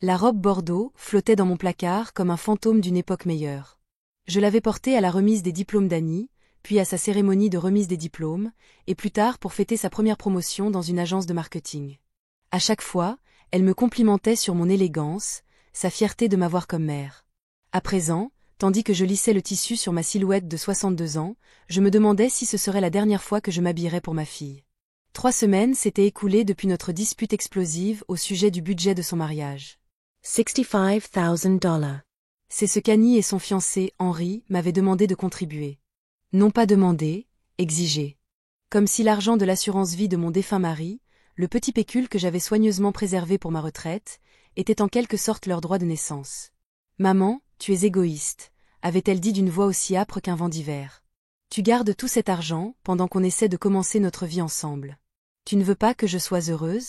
La robe bordeaux flottait dans mon placard comme un fantôme d'une époque meilleure. Je l'avais portée à la remise des diplômes d'Annie, puis à sa cérémonie de remise des diplômes, et plus tard pour fêter sa première promotion dans une agence de marketing. À chaque fois, elle me complimentait sur mon élégance, sa fierté de m'avoir comme mère. À présent, tandis que je lissais le tissu sur ma silhouette de 62 ans, je me demandais si ce serait la dernière fois que je m'habillerais pour ma fille. 3 semaines s'étaient écoulées depuis notre dispute explosive au sujet du budget de son mariage. $65,000. C'est ce qu'Annie et son fiancé, Henri, m'avaient demandé de contribuer. Non pas demander, exiger. Comme si l'argent de l'assurance vie de mon défunt mari, le petit pécule que j'avais soigneusement préservé pour ma retraite, était en quelque sorte leur droit de naissance. « Maman, tu es égoïste », avait-elle dit d'une voix aussi âpre qu'un vent d'hiver. « Tu gardes tout cet argent pendant qu'on essaie de commencer notre vie ensemble. Tu ne veux pas que je sois heureuse ?»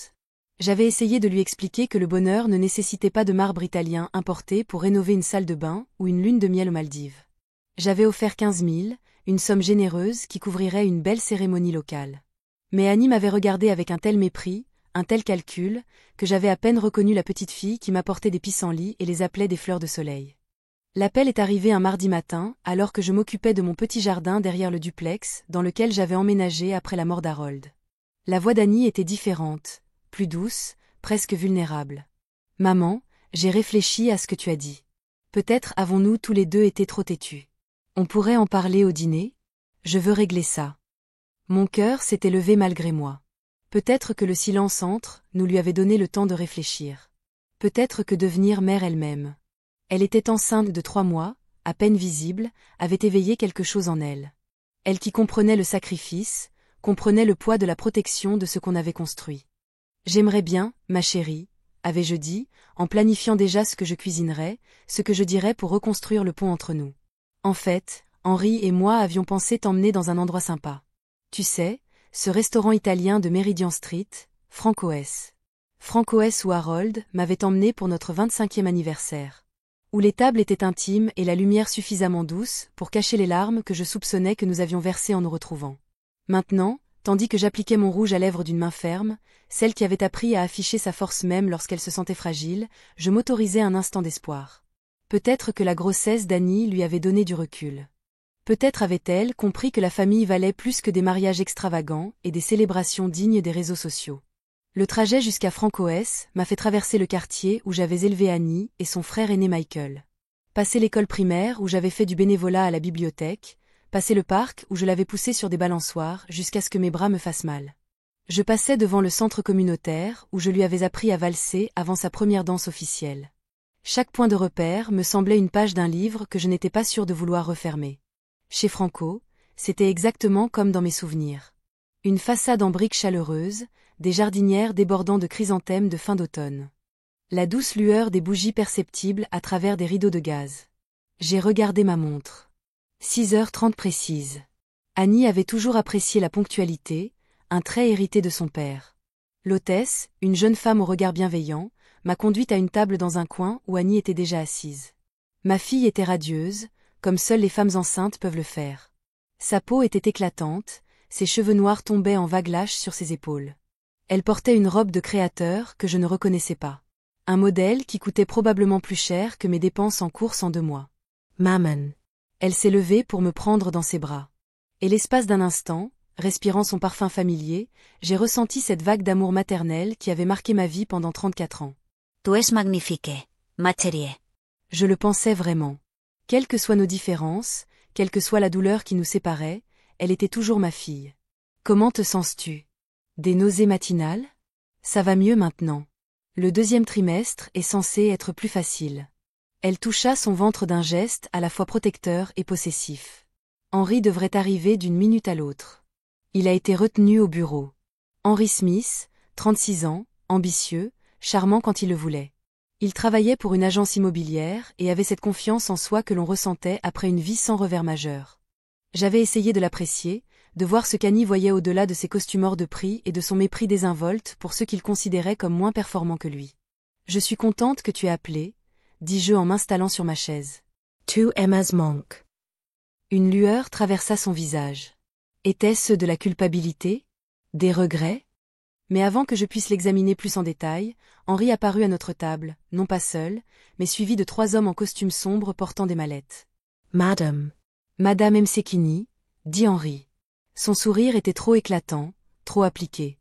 J'avais essayé de lui expliquer que le bonheur ne nécessitait pas de marbre italien importé pour rénover une salle de bain ou une lune de miel aux Maldives. J'avais offert 15 000, une somme généreuse qui couvrirait une belle cérémonie locale. Mais Annie m'avait regardé avec un tel mépris, un tel calcul, que j'avais à peine reconnu la petite fille qui m'apportait des pissenlits et les appelait des fleurs de soleil. L'appel est arrivé un mardi matin, alors que je m'occupais de mon petit jardin derrière le duplex, dans lequel j'avais emménagé après la mort d'Harold. La voix d'Annie était différente, plus douce, presque vulnérable. « Maman, j'ai réfléchi à ce que tu as dit. Peut-être avons-nous tous les deux été trop têtus. On pourrait en parler au dîner ? Je veux régler ça. » Mon cœur s'était levé malgré moi. Peut-être que le silence entre nous lui avait donné le temps de réfléchir. Peut-être que devenir mère elle-même. Elle était enceinte de 3 mois, à peine visible, avait éveillé quelque chose en elle. Elle qui comprenait le sacrifice, comprenait le poids de la protection de ce qu'on avait construit. « J'aimerais bien, ma chérie, » avais-je dit, en planifiant déjà ce que je cuisinerais, ce que je dirais pour reconstruire le pont entre nous. En fait, Henri et moi avions pensé t'emmener dans un endroit sympa. Tu sais, ce restaurant italien de Meridian Street, Francoès. Francoès où Harold m'avait emmené pour notre 25e anniversaire. Où les tables étaient intimes et la lumière suffisamment douce pour cacher les larmes que je soupçonnais que nous avions versées en nous retrouvant. Maintenant, tandis que j'appliquais mon rouge à lèvres d'une main ferme, celle qui avait appris à afficher sa force même lorsqu'elle se sentait fragile, je m'autorisais un instant d'espoir. Peut-être que la grossesse d'Annie lui avait donné du recul. Peut-être avait-elle compris que la famille valait plus que des mariages extravagants et des célébrations dignes des réseaux sociaux. Le trajet jusqu'à Francoès m'a fait traverser le quartier où j'avais élevé Annie et son frère aîné Michael. Passer l'école primaire où j'avais fait du bénévolat à la bibliothèque, passer le parc où je l'avais poussé sur des balançoires jusqu'à ce que mes bras me fassent mal. Je passais devant le centre communautaire où je lui avais appris à valser avant sa première danse officielle. Chaque point de repère me semblait une page d'un livre que je n'étais pas sûre de vouloir refermer. Chez Franco, c'était exactement comme dans mes souvenirs. Une façade en briques chaleureuses, des jardinières débordant de chrysanthèmes de fin d'automne. La douce lueur des bougies perceptibles à travers des rideaux de gaz. J'ai regardé ma montre. 6h30 précise. Annie avait toujours apprécié la ponctualité, un trait hérité de son père. L'hôtesse, une jeune femme au regard bienveillant, m'a conduite à une table dans un coin où Annie était déjà assise. Ma fille était radieuse, comme seules les femmes enceintes peuvent le faire. Sa peau était éclatante, ses cheveux noirs tombaient en vagues lâches sur ses épaules. Elle portait une robe de créateur que je ne reconnaissais pas. Un modèle qui coûtait probablement plus cher que mes dépenses en course en 2 mois. « Maman !» Elle s'est levée pour me prendre dans ses bras. Et l'espace d'un instant, respirant son parfum familier, j'ai ressenti cette vague d'amour maternel qui avait marqué ma vie pendant 34 ans. « Tu es magnifique, ma chérie. » Je le pensais vraiment. Quelles que soient nos différences, quelle que soit la douleur qui nous séparait, elle était toujours ma fille. Comment te sens-tu ? Des nausées matinales ? Ça va mieux maintenant. Le 2e trimestre est censé être plus facile. Elle toucha son ventre d'un geste à la fois protecteur et possessif. Henri devrait arriver d'une minute à l'autre. Il a été retenu au bureau. Henry Smith, 36 ans, ambitieux, charmant quand il le voulait. Il travaillait pour une agence immobilière et avait cette confiance en soi que l'on ressentait après une vie sans revers majeur. J'avais essayé de l'apprécier, de voir ce qu'Annie voyait au-delà de ses costumes hors de prix et de son mépris désinvolte pour ceux qu'il considérait comme moins performants que lui. « Je suis contente que tu aies appelé », dis-je en m'installant sur ma chaise. « To Emma's Monk. » Une lueur traversa son visage. Étaient-ce de la culpabilité ? Des regrets ? Mais avant que je puisse l'examiner plus en détail, Henri apparut à notre table, non pas seul, mais suivi de 3 hommes en costume sombre portant des mallettes. Madame. Madame Msekini, dit Henri. Son sourire était trop éclatant, trop appliqué.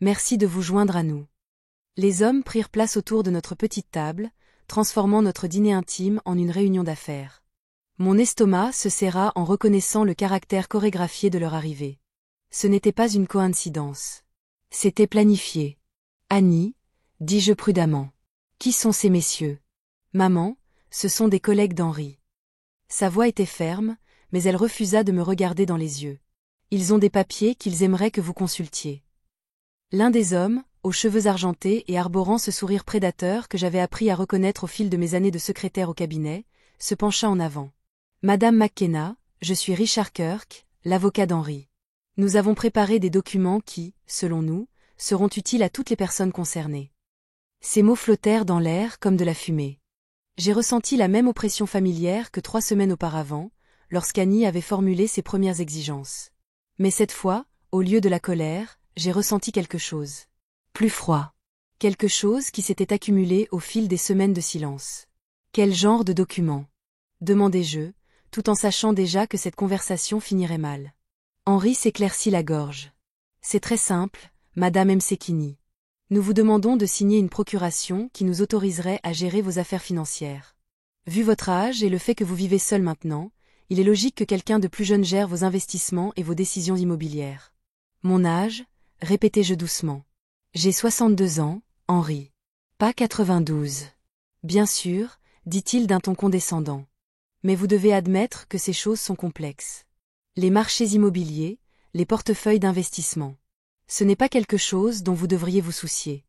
Merci de vous joindre à nous. Les hommes prirent place autour de notre petite table, transformant notre dîner intime en une réunion d'affaires. Mon estomac se serra en reconnaissant le caractère chorégraphié de leur arrivée. Ce n'était pas une coïncidence. C'était planifié. Annie, dis-je prudemment. Qui sont ces messieurs? Maman, ce sont des collègues d'Henri. Sa voix était ferme, mais elle refusa de me regarder dans les yeux. Ils ont des papiers qu'ils aimeraient que vous consultiez. L'un des hommes, aux cheveux argentés et arborant ce sourire prédateur que j'avais appris à reconnaître au fil de mes années de secrétaire au cabinet, se pencha en avant. Madame McKenna, je suis Richard Kirk, l'avocat d'Henri. Nous avons préparé des documents qui, selon nous, seront utiles à toutes les personnes concernées. Ces mots flottèrent dans l'air comme de la fumée. J'ai ressenti la même oppression familière que 3 semaines auparavant, lorsqu'Annie avait formulé ses premières exigences. Mais cette fois, au lieu de la colère, j'ai ressenti quelque chose. Plus froid. Quelque chose qui s'était accumulé au fil des semaines de silence. Quel genre de document? Demandai-je, tout en sachant déjà que cette conversation finirait mal. Henri s'éclaircit la gorge. C'est très simple, Madame Msekini. Nous vous demandons de signer une procuration qui nous autoriserait à gérer vos affaires financières. Vu votre âge et le fait que vous vivez seul maintenant, il est logique que quelqu'un de plus jeune gère vos investissements et vos décisions immobilières. Mon âge, répétai-je doucement. J'ai 62 ans, Henri. Pas 92. Bien sûr, dit-il d'un ton condescendant. Mais vous devez admettre que ces choses sont complexes. Les marchés immobiliers, les portefeuilles d'investissement. Ce n'est pas quelque chose dont vous devriez vous soucier.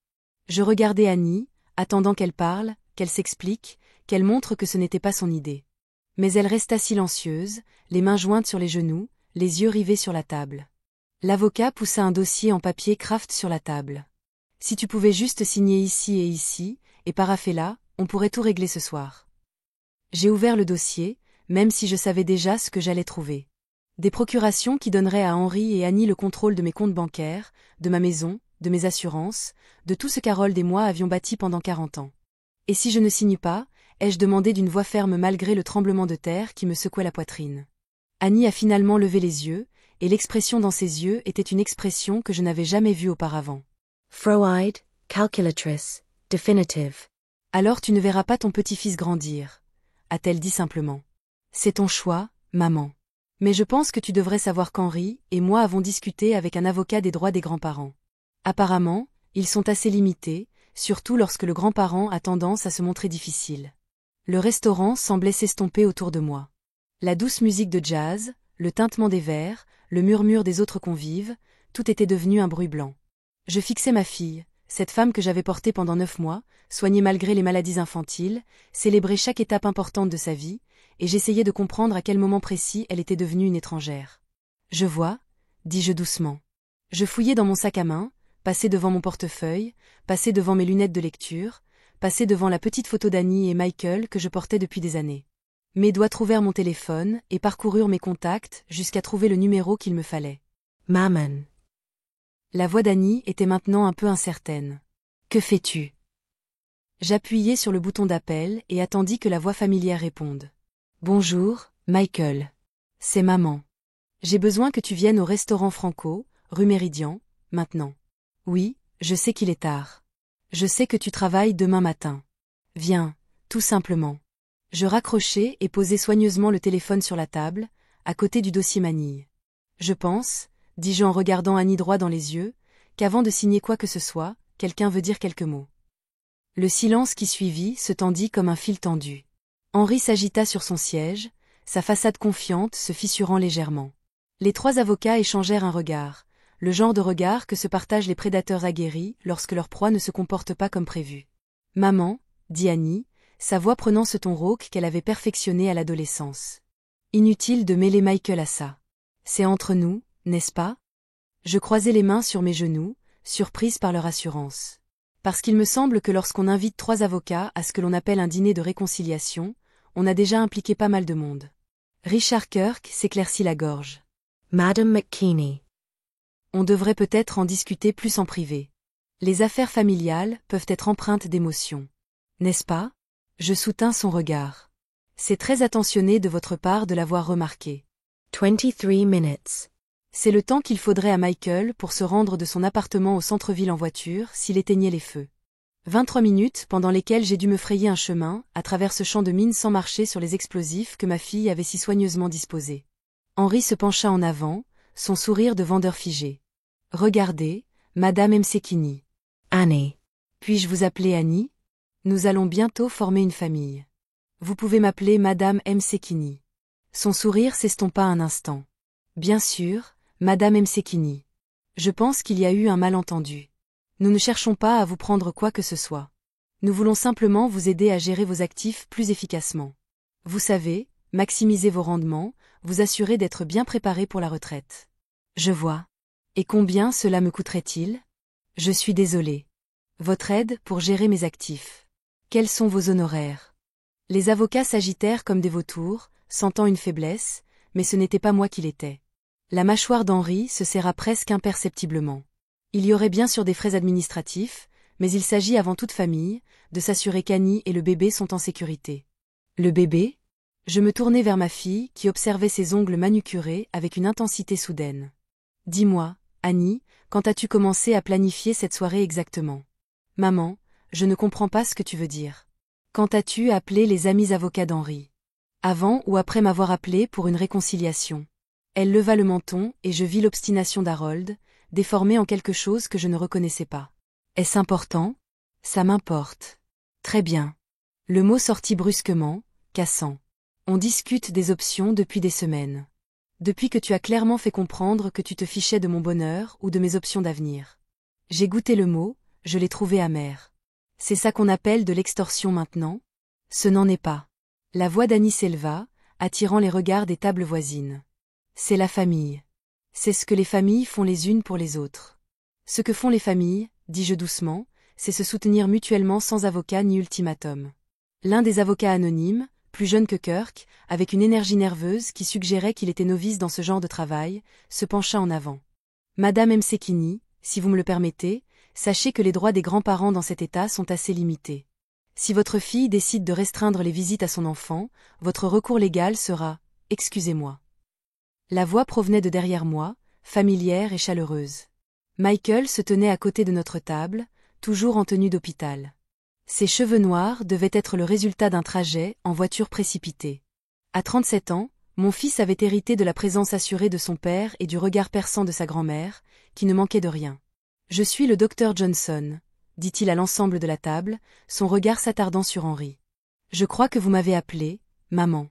Je regardai Annie, attendant qu'elle parle, qu'elle s'explique, qu'elle montre que ce n'était pas son idée. Mais elle resta silencieuse, les mains jointes sur les genoux, les yeux rivés sur la table. L'avocat poussa un dossier en papier Kraft sur la table. Si tu pouvais juste signer ici, et parapher là, on pourrait tout régler ce soir. J'ai ouvert le dossier, même si je savais déjà ce que j'allais trouver. Des procurations qui donneraient à Henri et Annie le contrôle de mes comptes bancaires, de ma maison, de mes assurances, de tout ce qu'Harold et moi avions bâti pendant 40 ans. Et si je ne signe pas, ai-je demandé d'une voix ferme malgré le tremblement de terre qui me secouait la poitrine. Annie a finalement levé les yeux, et l'expression dans ses yeux était une expression que je n'avais jamais vue auparavant. Froide, calculatrice, definitive. Alors tu ne verras pas ton petit-fils grandir, a-t-elle dit simplement. C'est ton choix, maman. Mais je pense que tu devrais savoir qu'Henri et moi avons discuté avec un avocat des droits des grands-parents. Apparemment, ils sont assez limités, surtout lorsque le grand-parent a tendance à se montrer difficile. Le restaurant semblait s'estomper autour de moi. La douce musique de jazz, le tintement des verres, le murmure des autres convives, tout était devenu un bruit blanc. Je fixais ma fille, cette femme que j'avais portée pendant 9 mois, soignée malgré les maladies infantiles, célébrer chaque étape importante de sa vie, et j'essayais de comprendre à quel moment précis elle était devenue une étrangère. Je vois, dis-je doucement. Je fouillai dans mon sac à main, passai devant mon portefeuille, passai devant mes lunettes de lecture, passai devant la petite photo d'Annie et Michael que je portais depuis des années. Mes doigts trouvèrent mon téléphone et parcoururent mes contacts jusqu'à trouver le numéro qu'il me fallait. Maman. La voix d'Annie était maintenant un peu incertaine. Que fais-tu? J'appuyai sur le bouton d'appel et attendis que la voix familière réponde. Bonjour, Michael. C'est maman. J'ai besoin que tu viennes au restaurant Franco, rue Méridian, maintenant. Oui, je sais qu'il est tard. Je sais que tu travailles demain matin. Viens, tout simplement. Je raccrochai et posai soigneusement le téléphone sur la table, à côté du dossier manille. Je pense, dis-je en regardant Annie droit dans les yeux, qu'avant de signer quoi que ce soit, quelqu'un veut dire quelques mots. Le silence qui suivit se tendit comme un fil tendu. Henri s'agita sur son siège, sa façade confiante se fissurant légèrement. Les 3 avocats échangèrent un regard, le genre de regard que se partagent les prédateurs aguerris lorsque leur proie ne se comporte pas comme prévu. Maman, dit Annie, sa voix prenant ce ton rauque qu'elle avait perfectionné à l'adolescence. Inutile de mêler Michael à ça. C'est entre nous, n'est-ce pas? Je croisai les mains sur mes genoux, surprise par leur assurance. Parce qu'il me semble que lorsqu'on invite 3 avocats à ce que l'on appelle un dîner de réconciliation, on a déjà impliqué pas mal de monde. Richard Kirk s'éclaircit la gorge. Madame McKinney. On devrait peut-être en discuter plus en privé. Les affaires familiales peuvent être empreintes d'émotions. N'est-ce pas? Je soutins son regard. C'est très attentionné de votre part de l'avoir remarqué. 23 minutes. C'est le temps qu'il faudrait à Michael pour se rendre de son appartement au centre-ville en voiture s'il éteignait les feux. 23 minutes pendant lesquelles j'ai dû me frayer un chemin à travers ce champ de mines sans marcher sur les explosifs que ma fille avait si soigneusement disposés. Henri se pencha en avant, son sourire de vendeur figé. Regardez, Madame Msekini. Annie. Puis-je vous appeler Annie? Nous allons bientôt former une famille. Vous pouvez m'appeler Madame Msekini. Son sourire s'estompa un instant. Bien sûr, Madame Msekini. Je pense qu'il y a eu un malentendu. Nous ne cherchons pas à vous prendre quoi que ce soit. Nous voulons simplement vous aider à gérer vos actifs plus efficacement. Vous savez, maximiser vos rendements, vous assurer d'être bien préparé pour la retraite. Je vois. Et combien cela me coûterait-il? Je suis désolé. Votre aide pour gérer mes actifs. Quels sont vos honoraires? Les avocats s'agitèrent comme des vautours, sentant une faiblesse, mais ce n'était pas moi qui l'étais. La mâchoire d'Henri se serra presque imperceptiblement. Il y aurait bien sûr des frais administratifs, mais il s'agit avant toute famille, de s'assurer qu'Annie et le bébé sont en sécurité. Le bébé? Je me tournai vers ma fille qui observait ses ongles manucurés avec une intensité soudaine. Dis-moi, Annie, quand as-tu commencé à planifier cette soirée exactement? Maman, je ne comprends pas ce que tu veux dire. Quand as-tu appelé les amis avocats d'Henri? Avant ou après m'avoir appelé pour une réconciliation? Elle leva le menton et je vis l'obstination d'Harold, déformée en quelque chose que je ne reconnaissais pas. Est-ce important? Ça m'importe. Très bien. Le mot sortit brusquement, cassant. On discute des options depuis des semaines. Depuis que tu as clairement fait comprendre que tu te fichais de mon bonheur ou de mes options d'avenir. J'ai goûté le mot, je l'ai trouvé amer. C'est ça qu'on appelle de l'extorsion maintenant? Ce n'en est pas. La voix d'Annie s'éleva, attirant les regards des tables voisines. C'est la famille. C'est ce que les familles font les unes pour les autres. Ce que font les familles, dis-je doucement, c'est se soutenir mutuellement sans avocat ni ultimatum. L'un des avocats anonymes, plus jeune que Kirk, avec une énergie nerveuse qui suggérait qu'il était novice dans ce genre de travail, se pencha en avant. Madame Msekini, si vous me le permettez, sachez que les droits des grands-parents dans cet État sont assez limités. Si votre fille décide de restreindre les visites à son enfant, votre recours légal sera « Excusez-moi ». La voix provenait de derrière moi, familière et chaleureuse. Michael se tenait à côté de notre table, toujours en tenue d'hôpital. Ses cheveux noirs devaient être le résultat d'un trajet en voiture précipitée. À 37 ans, mon fils avait hérité de la présence assurée de son père et du regard perçant de sa grand-mère, qui ne manquait de rien. « Je suis le docteur Johnson », dit-il à l'ensemble de la table, son regard s'attardant sur Henri. « Je crois que vous m'avez appelé, maman. »«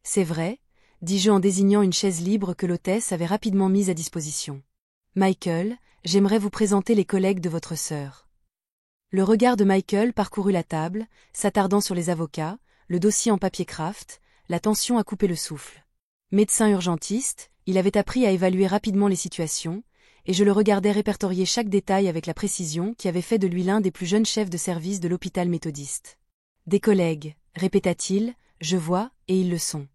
C'est vrai », dis-je en désignant une chaise libre que l'hôtesse avait rapidement mise à disposition. « Michael, j'aimerais vous présenter les collègues de votre sœur. » Le regard de Michael parcourut la table, s'attardant sur les avocats, le dossier en papier craft, la tension à couper le souffle. Médecin urgentiste, il avait appris à évaluer rapidement les situations, et je le regardais répertorier chaque détail avec la précision qui avait fait de lui l'un des plus jeunes chefs de service de l'hôpital méthodiste. « Des collègues, répéta-t-il, je vois, et ils le sont. »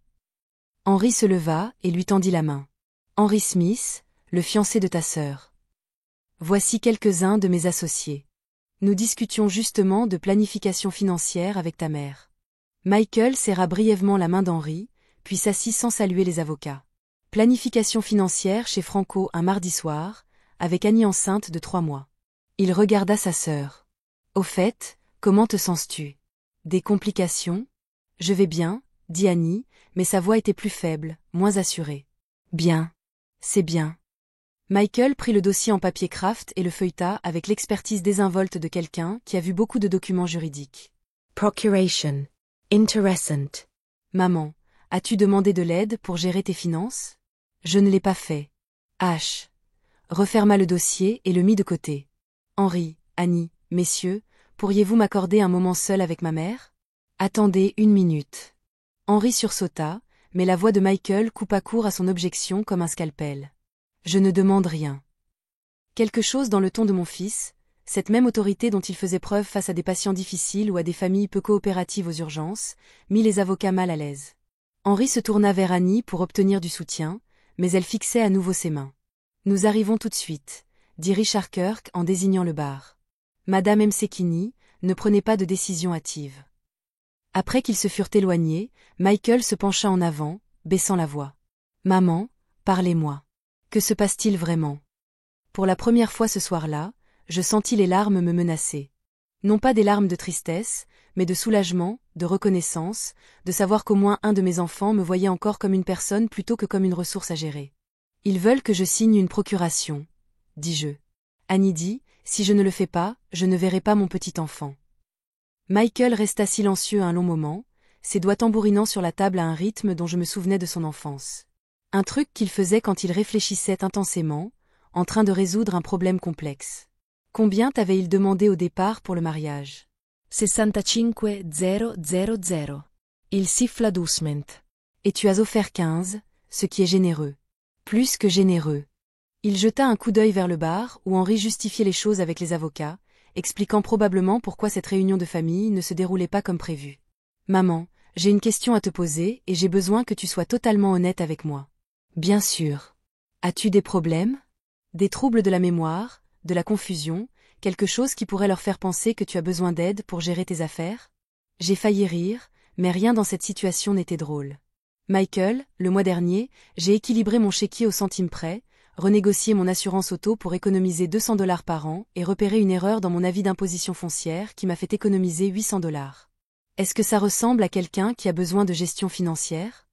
Henri se leva et lui tendit la main. « Henry Smith, le fiancé de ta sœur. Voici quelques-uns de mes associés. Nous discutions justement de planification financière avec ta mère. » Michael serra brièvement la main d'Henri, puis s'assit sans saluer les avocats. Planification financière chez Franco un mardi soir, avec Annie enceinte de 3 mois. Il regarda sa sœur. « Au fait, comment te sens-tu? Des complications? » « Je vais bien, » dit Annie, mais sa voix était plus faible, moins assurée. « Bien. C'est bien. » Michael prit le dossier en papier craft et le feuilleta avec l'expertise désinvolte de quelqu'un qui a vu beaucoup de documents juridiques. Procuration. Interessant. Maman, as-tu demandé de l'aide pour gérer tes finances? Je ne l'ai pas fait. H. Referma le dossier et le mit de côté. Henri, Annie, messieurs, pourriez-vous m'accorder un moment seul avec ma mère? Attendez 1 minute. Henri sursauta, mais la voix de Michael coupa court à son objection comme un scalpel. Je ne demande rien. Quelque chose dans le ton de mon fils, cette même autorité dont il faisait preuve face à des patients difficiles ou à des familles peu coopératives aux urgences, mit les avocats mal à l'aise. Henri se tourna vers Annie pour obtenir du soutien, mais elle fixait à nouveau ses mains. Nous arrivons tout de suite, dit Richard Kirk en désignant le bar. Madame Msekini, ne prenez pas de décision hâtive. Après qu'ils se furent éloignés, Michael se pencha en avant, baissant la voix. Maman, parlez-moi. Que se passe-t-il vraiment? Pour la première fois ce soir-là, je sentis les larmes me menacer. Non pas des larmes de tristesse, mais de soulagement, de reconnaissance, de savoir qu'au moins un de mes enfants me voyait encore comme une personne plutôt que comme une ressource à gérer. Ils veulent que je signe une procuration, dis-je. Annie dit, si je ne le fais pas, je ne verrai pas mon petit enfant. Michael resta silencieux un long moment, ses doigts tambourinant sur la table à un rythme dont je me souvenais de son enfance. Un truc qu'il faisait quand il réfléchissait intensément, en train de résoudre un problème complexe. Combien t'avait-il demandé au départ pour le mariage? 65,000. Il siffla doucement. Et tu as offert 15, ce qui est généreux. Plus que généreux. Il jeta un coup d'œil vers le bar où Henri justifiait les choses avec les avocats, expliquant probablement pourquoi cette réunion de famille ne se déroulait pas comme prévu. Maman, j'ai une question à te poser et j'ai besoin que tu sois totalement honnête avec moi. Bien sûr. As-tu des problèmes? Des troubles de la mémoire, de la confusion, quelque chose qui pourrait leur faire penser que tu as besoin d'aide pour gérer tes affaires? J'ai failli rire, mais rien dans cette situation n'était drôle. Michael, le mois dernier, j'ai équilibré mon chéquier au centime près, renégocié mon assurance auto pour économiser $200 par an et repéré une erreur dans mon avis d'imposition foncière qui m'a fait économiser $800. Est-ce que ça ressemble à quelqu'un qui a besoin de gestion financière?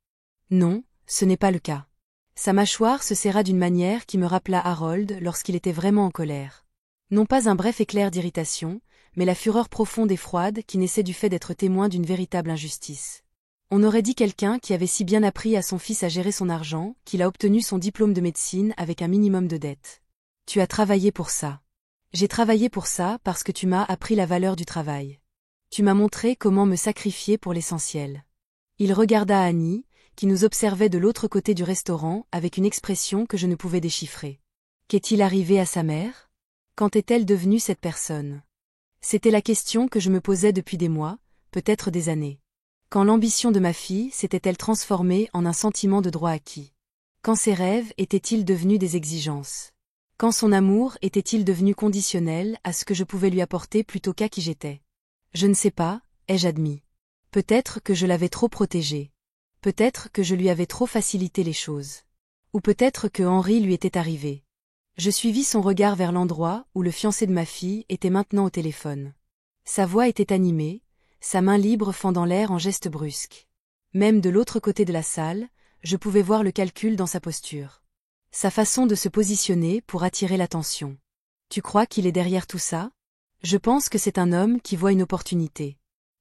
Non, ce n'est pas le cas. Sa mâchoire se serra d'une manière qui me rappela Harold lorsqu'il était vraiment en colère. Non pas un bref éclair d'irritation, mais la fureur profonde et froide qui naissait du fait d'être témoin d'une véritable injustice. On aurait dit quelqu'un qui avait si bien appris à son fils à gérer son argent qu'il a obtenu son diplôme de médecine avec un minimum de dettes. Tu as travaillé pour ça. J'ai travaillé pour ça parce que tu m'as appris la valeur du travail. Tu m'as montré comment me sacrifier pour l'essentiel. Il regarda Annie, qui nous observait de l'autre côté du restaurant avec une expression que je ne pouvais déchiffrer. Qu'est-il arrivé à sa mère? Quand est-elle devenue cette personne? C'était la question que je me posais depuis des mois, peut-être des années. Quand l'ambition de ma fille s'était-elle transformée en un sentiment de droit acquis? Quand ses rêves étaient-ils devenus des exigences? Quand son amour était-il devenu conditionnel à ce que je pouvais lui apporter plutôt qu'à qui j'étais? Je ne sais pas, ai-je admis. Peut-être que je l'avais trop protégée. Peut-être que je lui avais trop facilité les choses. Ou peut-être que Henri lui était arrivé. Je suivis son regard vers l'endroit où le fiancé de ma fille était maintenant au téléphone. Sa voix était animée, sa main libre fendant l'air en gestes brusques. Même de l'autre côté de la salle, je pouvais voir le calcul dans sa posture. Sa façon de se positionner pour attirer l'attention. Tu crois qu'il est derrière tout ça? Je pense que c'est un homme qui voit une opportunité.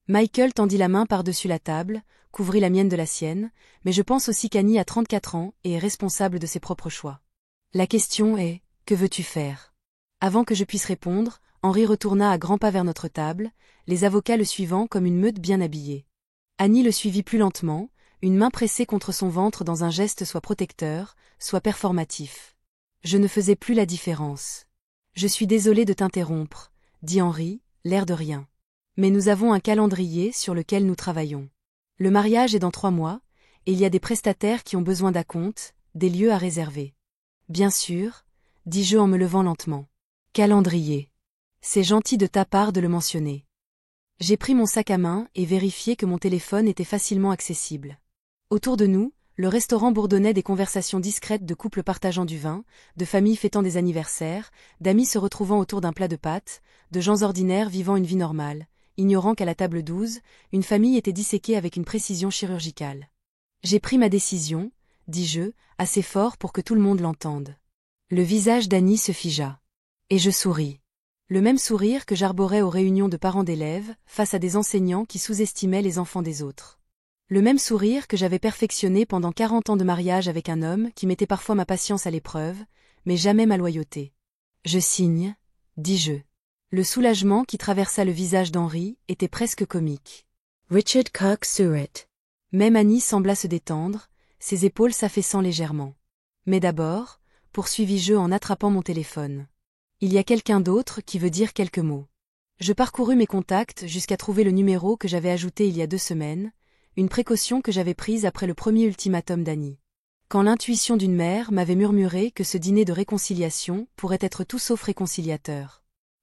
Michael tendit la main par-dessus la table, couvrit la mienne de la sienne, mais je pense aussi qu'Annie a 34 ans et est responsable de ses propres choix. La question est, que veux-tu faire? Avant que je puisse répondre, Henri retourna à grands pas vers notre table, les avocats le suivant comme une meute bien habillée. Annie le suivit plus lentement, une main pressée contre son ventre dans un geste soit protecteur, soit performatif. Je ne faisais plus la différence. Je suis désolé de t'interrompre, dit Henri, l'air de rien. Mais nous avons un calendrier sur lequel nous travaillons. Le mariage est dans 3 mois, et il y a des prestataires qui ont besoin d'acompte, des lieux à réserver. Bien sûr, dis-je en me levant lentement. Calendrier. C'est gentil de ta part de le mentionner. J'ai pris mon sac à main et vérifié que mon téléphone était facilement accessible. Autour de nous, le restaurant bourdonnait des conversations discrètes de couples partageant du vin, de familles fêtant des anniversaires, d'amis se retrouvant autour d'un plat de pâtes, de gens ordinaires vivant une vie normale, ignorant qu'à la table 12, une famille était disséquée avec une précision chirurgicale. J'ai pris ma décision, dis-je, assez fort pour que tout le monde l'entende. Le visage d'Annie se figea. Et je souris. Le même sourire que j'arborais aux réunions de parents d'élèves, face à des enseignants qui sous-estimaient les enfants des autres. Le même sourire que j'avais perfectionné pendant 40 ans de mariage avec un homme qui mettait parfois ma patience à l'épreuve, mais jamais ma loyauté. Je signe, dis-je. Le soulagement qui traversa le visage d'Henri était presque comique. Richard Kirk Surratt. Même Annie sembla se détendre, ses épaules s'affaissant légèrement. Mais d'abord, poursuivis-je en attrapant mon téléphone. Il y a quelqu'un d'autre qui veut dire quelques mots. Je parcourus mes contacts jusqu'à trouver le numéro que j'avais ajouté il y a 2 semaines, une précaution que j'avais prise après le premier ultimatum d'Annie. quand l'intuition d'une mère m'avait murmuré que ce dîner de réconciliation pourrait être tout sauf réconciliateur.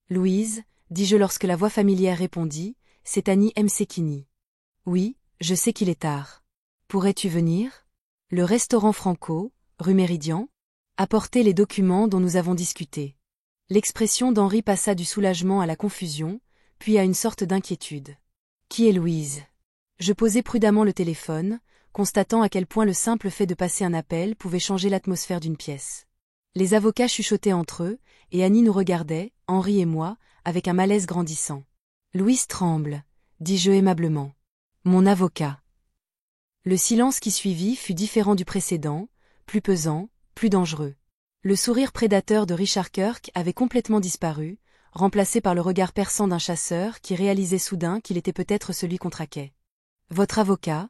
Louise, dis-je lorsque la voix familière répondit, c'est Annie Msekini. Oui, je sais qu'il est tard. Pourrais-tu venir? Le restaurant Franco, rue Méridian? Apporter les documents dont nous avons discuté. L'expression d'Henri passa du soulagement à la confusion, puis à une sorte d'inquiétude. Qui est Louise? Je posai prudemment le téléphone, constatant à quel point le simple fait de passer un appel pouvait changer l'atmosphère d'une pièce. Les avocats chuchotaient entre eux, et Annie nous regardait, Henri et moi, avec un malaise grandissant. Louise tremble, dis-je aimablement. Mon avocat. Le silence qui suivit fut différent du précédent, plus pesant, plus dangereux. Le sourire prédateur de Richard Kirk avait complètement disparu, remplacé par le regard perçant d'un chasseur qui réalisait soudain qu'il était peut-être celui qu'on traquait. Votre avocat?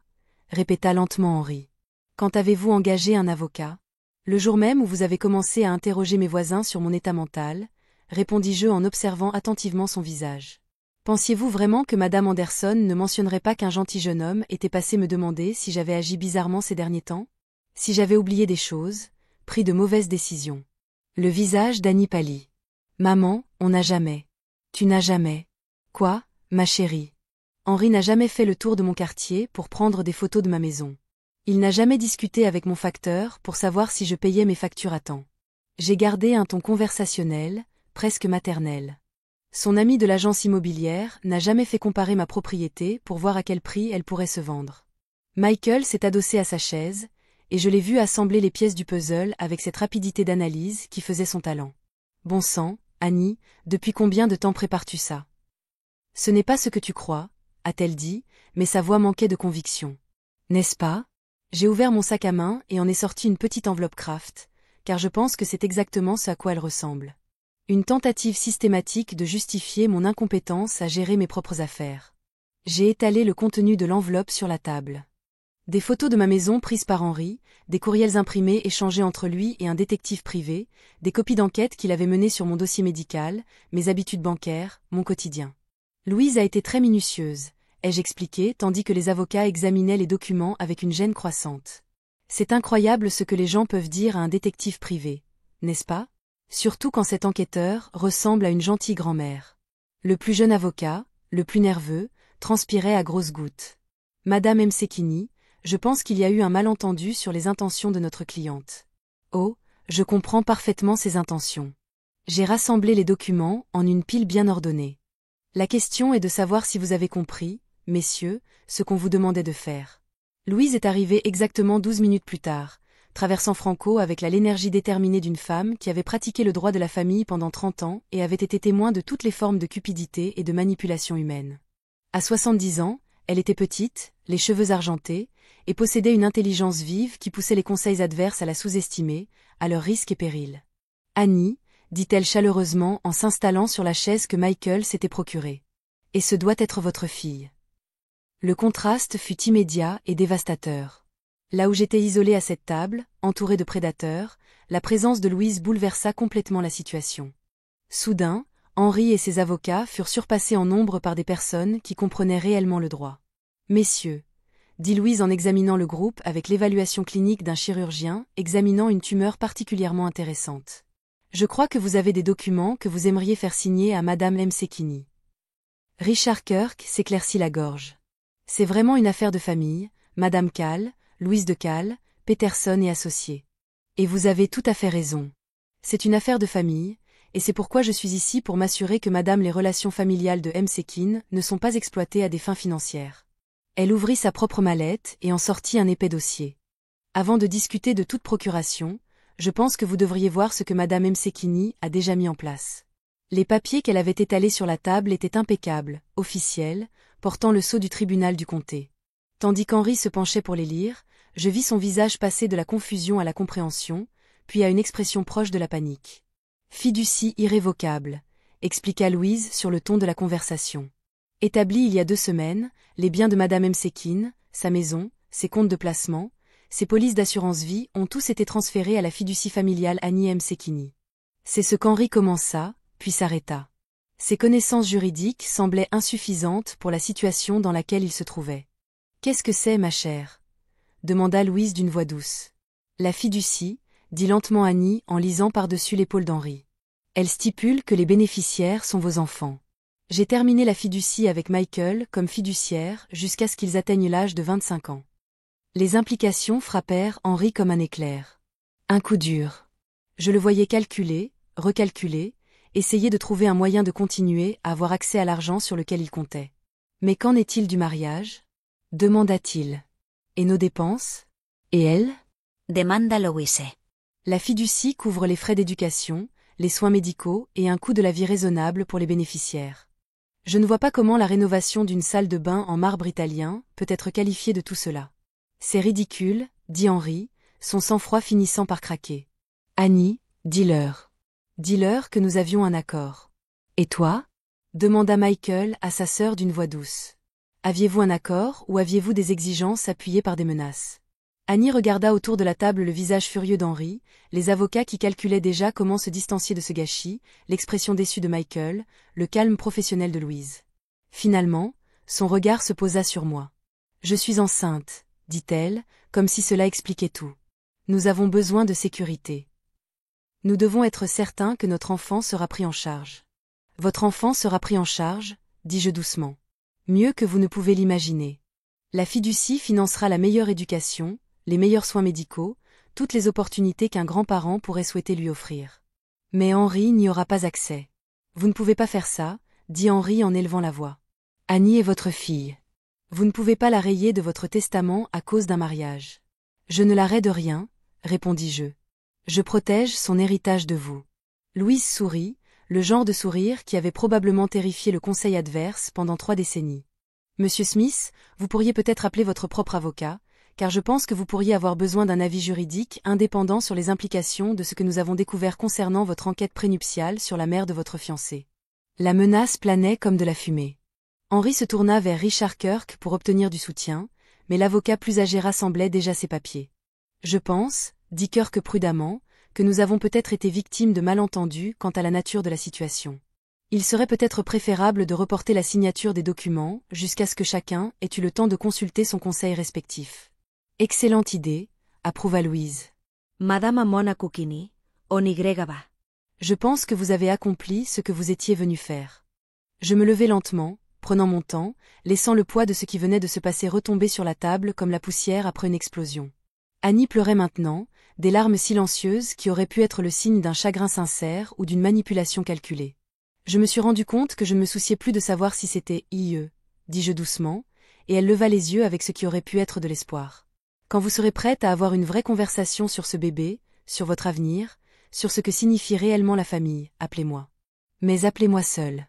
Répéta lentement Henri. Quand avez-vous engagé un avocat? Le jour même où vous avez commencé à interroger mes voisins sur mon état mental, répondis-je en observant attentivement son visage. Pensiez-vous vraiment que Madame Anderson ne mentionnerait pas qu'un gentil jeune homme était passé me demander si j'avais agi bizarrement ces derniers temps? Si j'avais oublié des choses, pris de mauvaises décisions? Le visage d'Annie pâlit. Maman, on n'a jamais. Tu n'as jamais. Quoi, ma chérie? Henri n'a jamais fait le tour de mon quartier pour prendre des photos de ma maison. Il n'a jamais discuté avec mon facteur pour savoir si je payais mes factures à temps. J'ai gardé un ton conversationnel, presque maternel. Son ami de l'agence immobilière n'a jamais fait comparer ma propriété pour voir à quel prix elle pourrait se vendre. Michael s'est adossé à sa chaise, et je l'ai vu assembler les pièces du puzzle avec cette rapidité d'analyse qui faisait son talent. Bon sang, Annie, depuis combien de temps prépares-tu ça? Ce n'est pas ce que tu crois, a-t-elle dit, mais sa voix manquait de conviction. N'est-ce pas? J'ai ouvert mon sac à main et en ai sorti une petite enveloppe Kraft, car je pense que c'est exactement ce à quoi elle ressemble. Une tentative systématique de justifier mon incompétence à gérer mes propres affaires. J'ai étalé le contenu de l'enveloppe sur la table. Des photos de ma maison prises par Henri, des courriels imprimés échangés entre lui et un détective privé, des copies d'enquête qu'il avait menées sur mon dossier médical, mes habitudes bancaires, mon quotidien. Louise a été très minutieuse, ai-je expliqué tandis que les avocats examinaient les documents avec une gêne croissante. C'est incroyable ce que les gens peuvent dire à un détective privé, n'est-ce pas? Surtout quand cet enquêteur ressemble à une gentille grand-mère. Le plus jeune avocat, le plus nerveux, transpirait à grosses gouttes. Madame Msekini, je pense qu'il y a eu un malentendu sur les intentions de notre cliente. Oh, je comprends parfaitement ses intentions. J'ai rassemblé les documents en une pile bien ordonnée. La question est de savoir si vous avez compris, messieurs, ce qu'on vous demandait de faire. Louise est arrivée exactement 12 minutes plus tard, traversant Franco avec l'énergie déterminée d'une femme qui avait pratiqué le droit de la famille pendant 30 ans et avait été témoin de toutes les formes de cupidité et de manipulation humaine. À 70 ans, elle était petite, les cheveux argentés, et possédait une intelligence vive qui poussait les conseils adverses à la sous-estimer, à leur risque et péril. Annie, dit-elle chaleureusement en s'installant sur la chaise que Michael s'était procurée. Et ce doit être votre fille. Le contraste fut immédiat et dévastateur. Là où j'étais isolée à cette table, entourée de prédateurs, la présence de Louise bouleversa complètement la situation. Soudain, Henri et ses avocats furent surpassés en nombre par des personnes qui comprenaient réellement le droit. Messieurs, dit Louise en examinant le groupe avec l'évaluation clinique d'un chirurgien examinant une tumeur particulièrement intéressante. Je crois que vous avez des documents que vous aimeriez faire signer à Madame Msekini. Richard Kirk s'éclaircit la gorge. C'est vraiment une affaire de famille, Madame Kahl, Louise de Kahl, Peterson et associés. Et vous avez tout à fait raison. C'est une affaire de famille, et c'est pourquoi je suis ici pour m'assurer que Madame les relations familiales de Msekine ne sont pas exploitées à des fins financières. Elle ouvrit sa propre mallette et en sortit un épais dossier. Avant de discuter de toute procuration, je pense que vous devriez voir ce que Madame Msekini a déjà mis en place. Les papiers qu'elle avait étalés sur la table étaient impeccables, officiels, portant le sceau du tribunal du comté. Tandis qu'Henri se penchait pour les lire, je vis son visage passer de la confusion à la compréhension, puis à une expression proche de la panique. Fiducie irrévocable, expliqua Louise sur le ton de la conversation. Établi il y a 2 semaines, les biens de Madame Msekine, sa maison, ses comptes de placement, ses polices d'assurance-vie ont tous été transférés à la fiducie familiale Annie Msekini. C'est ce qu'Henri commença, puis s'arrêta. Ses connaissances juridiques semblaient insuffisantes pour la situation dans laquelle il se trouvait. « Qu'est-ce que c'est, ma chère » demanda Louise d'une voix douce. La fiducie, dit lentement Annie en lisant par-dessus l'épaule d'Henri. Elle stipule que les bénéficiaires sont vos enfants. J'ai terminé la fiducie avec Michael comme fiduciaire jusqu'à ce qu'ils atteignent l'âge de 25 ans. Les implications frappèrent Henri comme un éclair. Un coup dur. Je le voyais calculer, recalculer, essayer de trouver un moyen de continuer à avoir accès à l'argent sur lequel il comptait. Mais qu'en est-il du mariage? Demanda-t-il. Et nos dépenses? Et elle? Demanda Louise. La fiducie couvre les frais d'éducation, les soins médicaux et un coût de la vie raisonnable pour les bénéficiaires. Je ne vois pas comment la rénovation d'une salle de bain en marbre italien peut être qualifiée de tout cela. C'est ridicule, dit Henri, son sang-froid finissant par craquer. Annie, dis-leur. Dis-leur que nous avions un accord. Et toi? Demanda Michael à sa sœur d'une voix douce. Aviez-vous un accord ou aviez-vous des exigences appuyées par des menaces? Annie regarda autour de la table le visage furieux d'Henri, les avocats qui calculaient déjà comment se distancier de ce gâchis, l'expression déçue de Michael, le calme professionnel de Louise. Finalement, son regard se posa sur moi. Je suis enceinte, dit-elle, comme si cela expliquait tout. Nous avons besoin de sécurité. Nous devons être certains que notre enfant sera pris en charge. Votre enfant sera pris en charge, dis-je doucement. Mieux que vous ne pouvez l'imaginer. La fiducie financera la meilleure éducation, les meilleurs soins médicaux, toutes les opportunités qu'un grand-parent pourrait souhaiter lui offrir. Mais Henri n'y aura pas accès. Vous ne pouvez pas faire ça, dit Henri en élevant la voix. Annie est votre fille. Vous ne pouvez pas la rayer de votre testament à cause d'un mariage. Je ne la raie de rien, répondis-je. Je protège son héritage de vous. Louise sourit, le genre de sourire qui avait probablement terrifié le conseil adverse pendant 3 décennies. Monsieur Smith, vous pourriez peut-être appeler votre propre avocat, car je pense que vous pourriez avoir besoin d'un avis juridique indépendant sur les implications de ce que nous avons découvert concernant votre enquête prénuptiale sur la mère de votre fiancé. La menace planait comme de la fumée. Henri se tourna vers Richard Kirk pour obtenir du soutien, mais l'avocat plus âgé rassemblait déjà ses papiers. Je pense, dit Kirk prudemment, que nous avons peut-être été victimes de malentendus quant à la nature de la situation. Il serait peut-être préférable de reporter la signature des documents jusqu'à ce que chacun ait eu le temps de consulter son conseil respectif. Excellente idée, approuva Louise. Madame Mona Kukini, Onigregaba. Je pense que vous avez accompli ce que vous étiez venu faire. Je me levai lentement, prenant mon temps, laissant le poids de ce qui venait de se passer retomber sur la table comme la poussière après une explosion. Annie pleurait maintenant, des larmes silencieuses qui auraient pu être le signe d'un chagrin sincère ou d'une manipulation calculée. Je me suis rendu compte que je ne me souciais plus de savoir si c'était IE, dis-je doucement, et elle leva les yeux avec ce qui aurait pu être de l'espoir. Quand vous serez prête à avoir une vraie conversation sur ce bébé, sur votre avenir, sur ce que signifie réellement la famille, appelez-moi. Mais appelez-moi seule.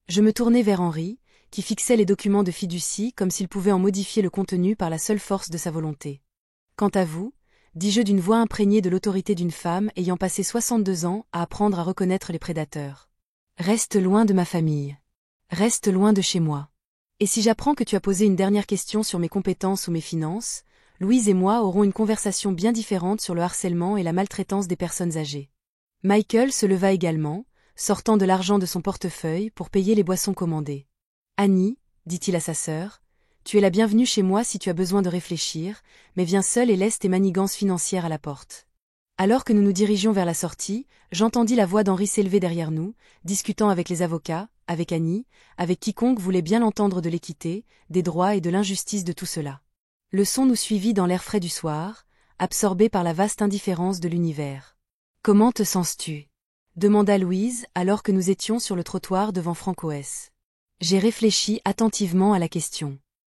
Je me tournai vers Henri, qui fixait les documents de fiducie comme s'il pouvait en modifier le contenu par la seule force de sa volonté. Quant à vous, dis-je d'une voix imprégnée de l'autorité d'une femme ayant passé 62 ans à apprendre à reconnaître les prédateurs. Reste loin de ma famille. Reste loin de chez moi. Et si j'apprends que tu as posé une dernière question sur mes compétences ou mes finances, Louise et moi aurons une conversation bien différente sur le harcèlement et la maltraitance des personnes âgées. Michael se leva également, sortant de l'argent de son portefeuille pour payer les boissons commandées. Annie, dit-il à sa sœur, tu es la bienvenue chez moi si tu as besoin de réfléchir, mais viens seule et laisse tes manigances financières à la porte. Alors que nous nous dirigions vers la sortie, j'entendis la voix d'Henri s'élever derrière nous, discutant avec les avocats, avec Annie, avec quiconque voulait bien l'entendre de l'équité, des droits et de l'injustice de tout cela. Le son nous suivit dans l'air frais du soir, absorbé par la vaste indifférence de l'univers. « Comment te sens-tu » demanda Louise alors que nous étions sur le trottoir devant Francoès. J'ai réfléchi attentivement à la question.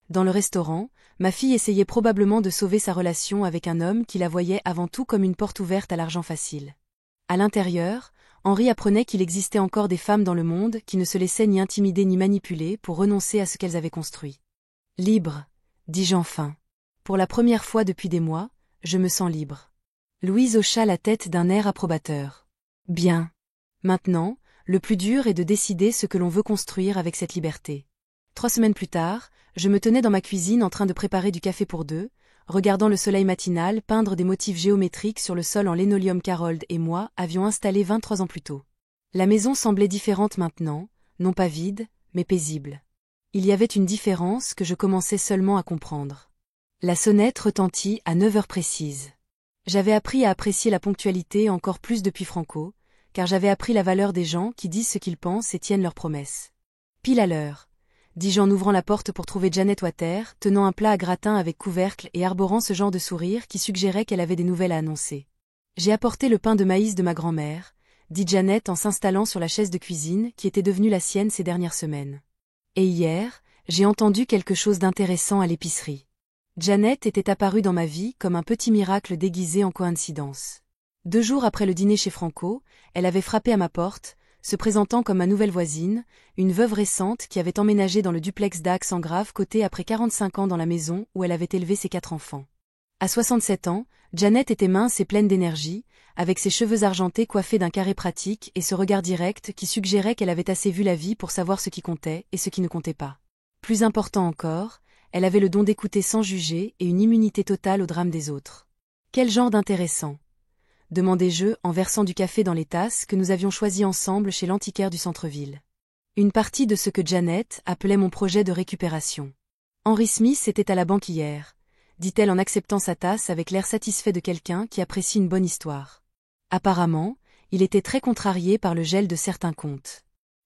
Dans le restaurant, ma fille essayait probablement de sauver sa relation avec un homme qui la voyait avant tout comme une porte ouverte à l'argent facile. À l'intérieur, Henri apprenait qu'il existait encore des femmes dans le monde qui ne se laissaient ni intimider ni manipuler pour renoncer à ce qu'elles avaient construit. « Libre », dis-je enfin. Pour la première fois depuis des mois, je me sens libre. Louise hocha la tête d'un air approbateur. Bien. Maintenant, le plus dur est de décider ce que l'on veut construire avec cette liberté. 3 semaines plus tard, je me tenais dans ma cuisine en train de préparer du café pour 2, regardant le soleil matinal peindre des motifs géométriques sur le sol en linoléum qu'Harold et moi avions installé 23 ans plus tôt. La maison semblait différente maintenant, non pas vide, mais paisible. Il y avait une différence que je commençais seulement à comprendre. La sonnette retentit à 9 heures précises. J'avais appris à apprécier la ponctualité encore plus depuis Franco, car j'avais appris la valeur des gens qui disent ce qu'ils pensent et tiennent leurs promesses. Pile à l'heure, dis-je en ouvrant la porte pour trouver Janet Water, tenant un plat à gratin avec couvercle et arborant ce genre de sourire qui suggérait qu'elle avait des nouvelles à annoncer. J'ai apporté le pain de maïs de ma grand-mère, dit Janet en s'installant sur la chaise de cuisine qui était devenue la sienne ces dernières semaines. Et hier, j'ai entendu quelque chose d'intéressant à l'épicerie. Janet était apparue dans ma vie comme un petit miracle déguisé en coïncidence. 2 jours après le dîner chez Franco, elle avait frappé à ma porte, se présentant comme ma nouvelle voisine, une veuve récente qui avait emménagé dans le duplex d'Axe en Grave côté après 45 ans dans la maison où elle avait élevé ses 4 enfants. À 67 ans, Janet était mince et pleine d'énergie, avec ses cheveux argentés coiffés d'un carré pratique et ce regard direct qui suggérait qu'elle avait assez vu la vie pour savoir ce qui comptait et ce qui ne comptait pas. Plus important encore, elle avait le don d'écouter sans juger et une immunité totale au drame des autres. Quel genre d'intéressant, demandai-je en versant du café dans les tasses que nous avions choisies ensemble chez l'antiquaire du centre-ville. Une partie de ce que Janet appelait mon projet de récupération. Henry Smith était à la banque hier, dit-elle en acceptant sa tasse avec l'air satisfait de quelqu'un qui apprécie une bonne histoire. Apparemment, il était très contrarié par le gel de certains comptes.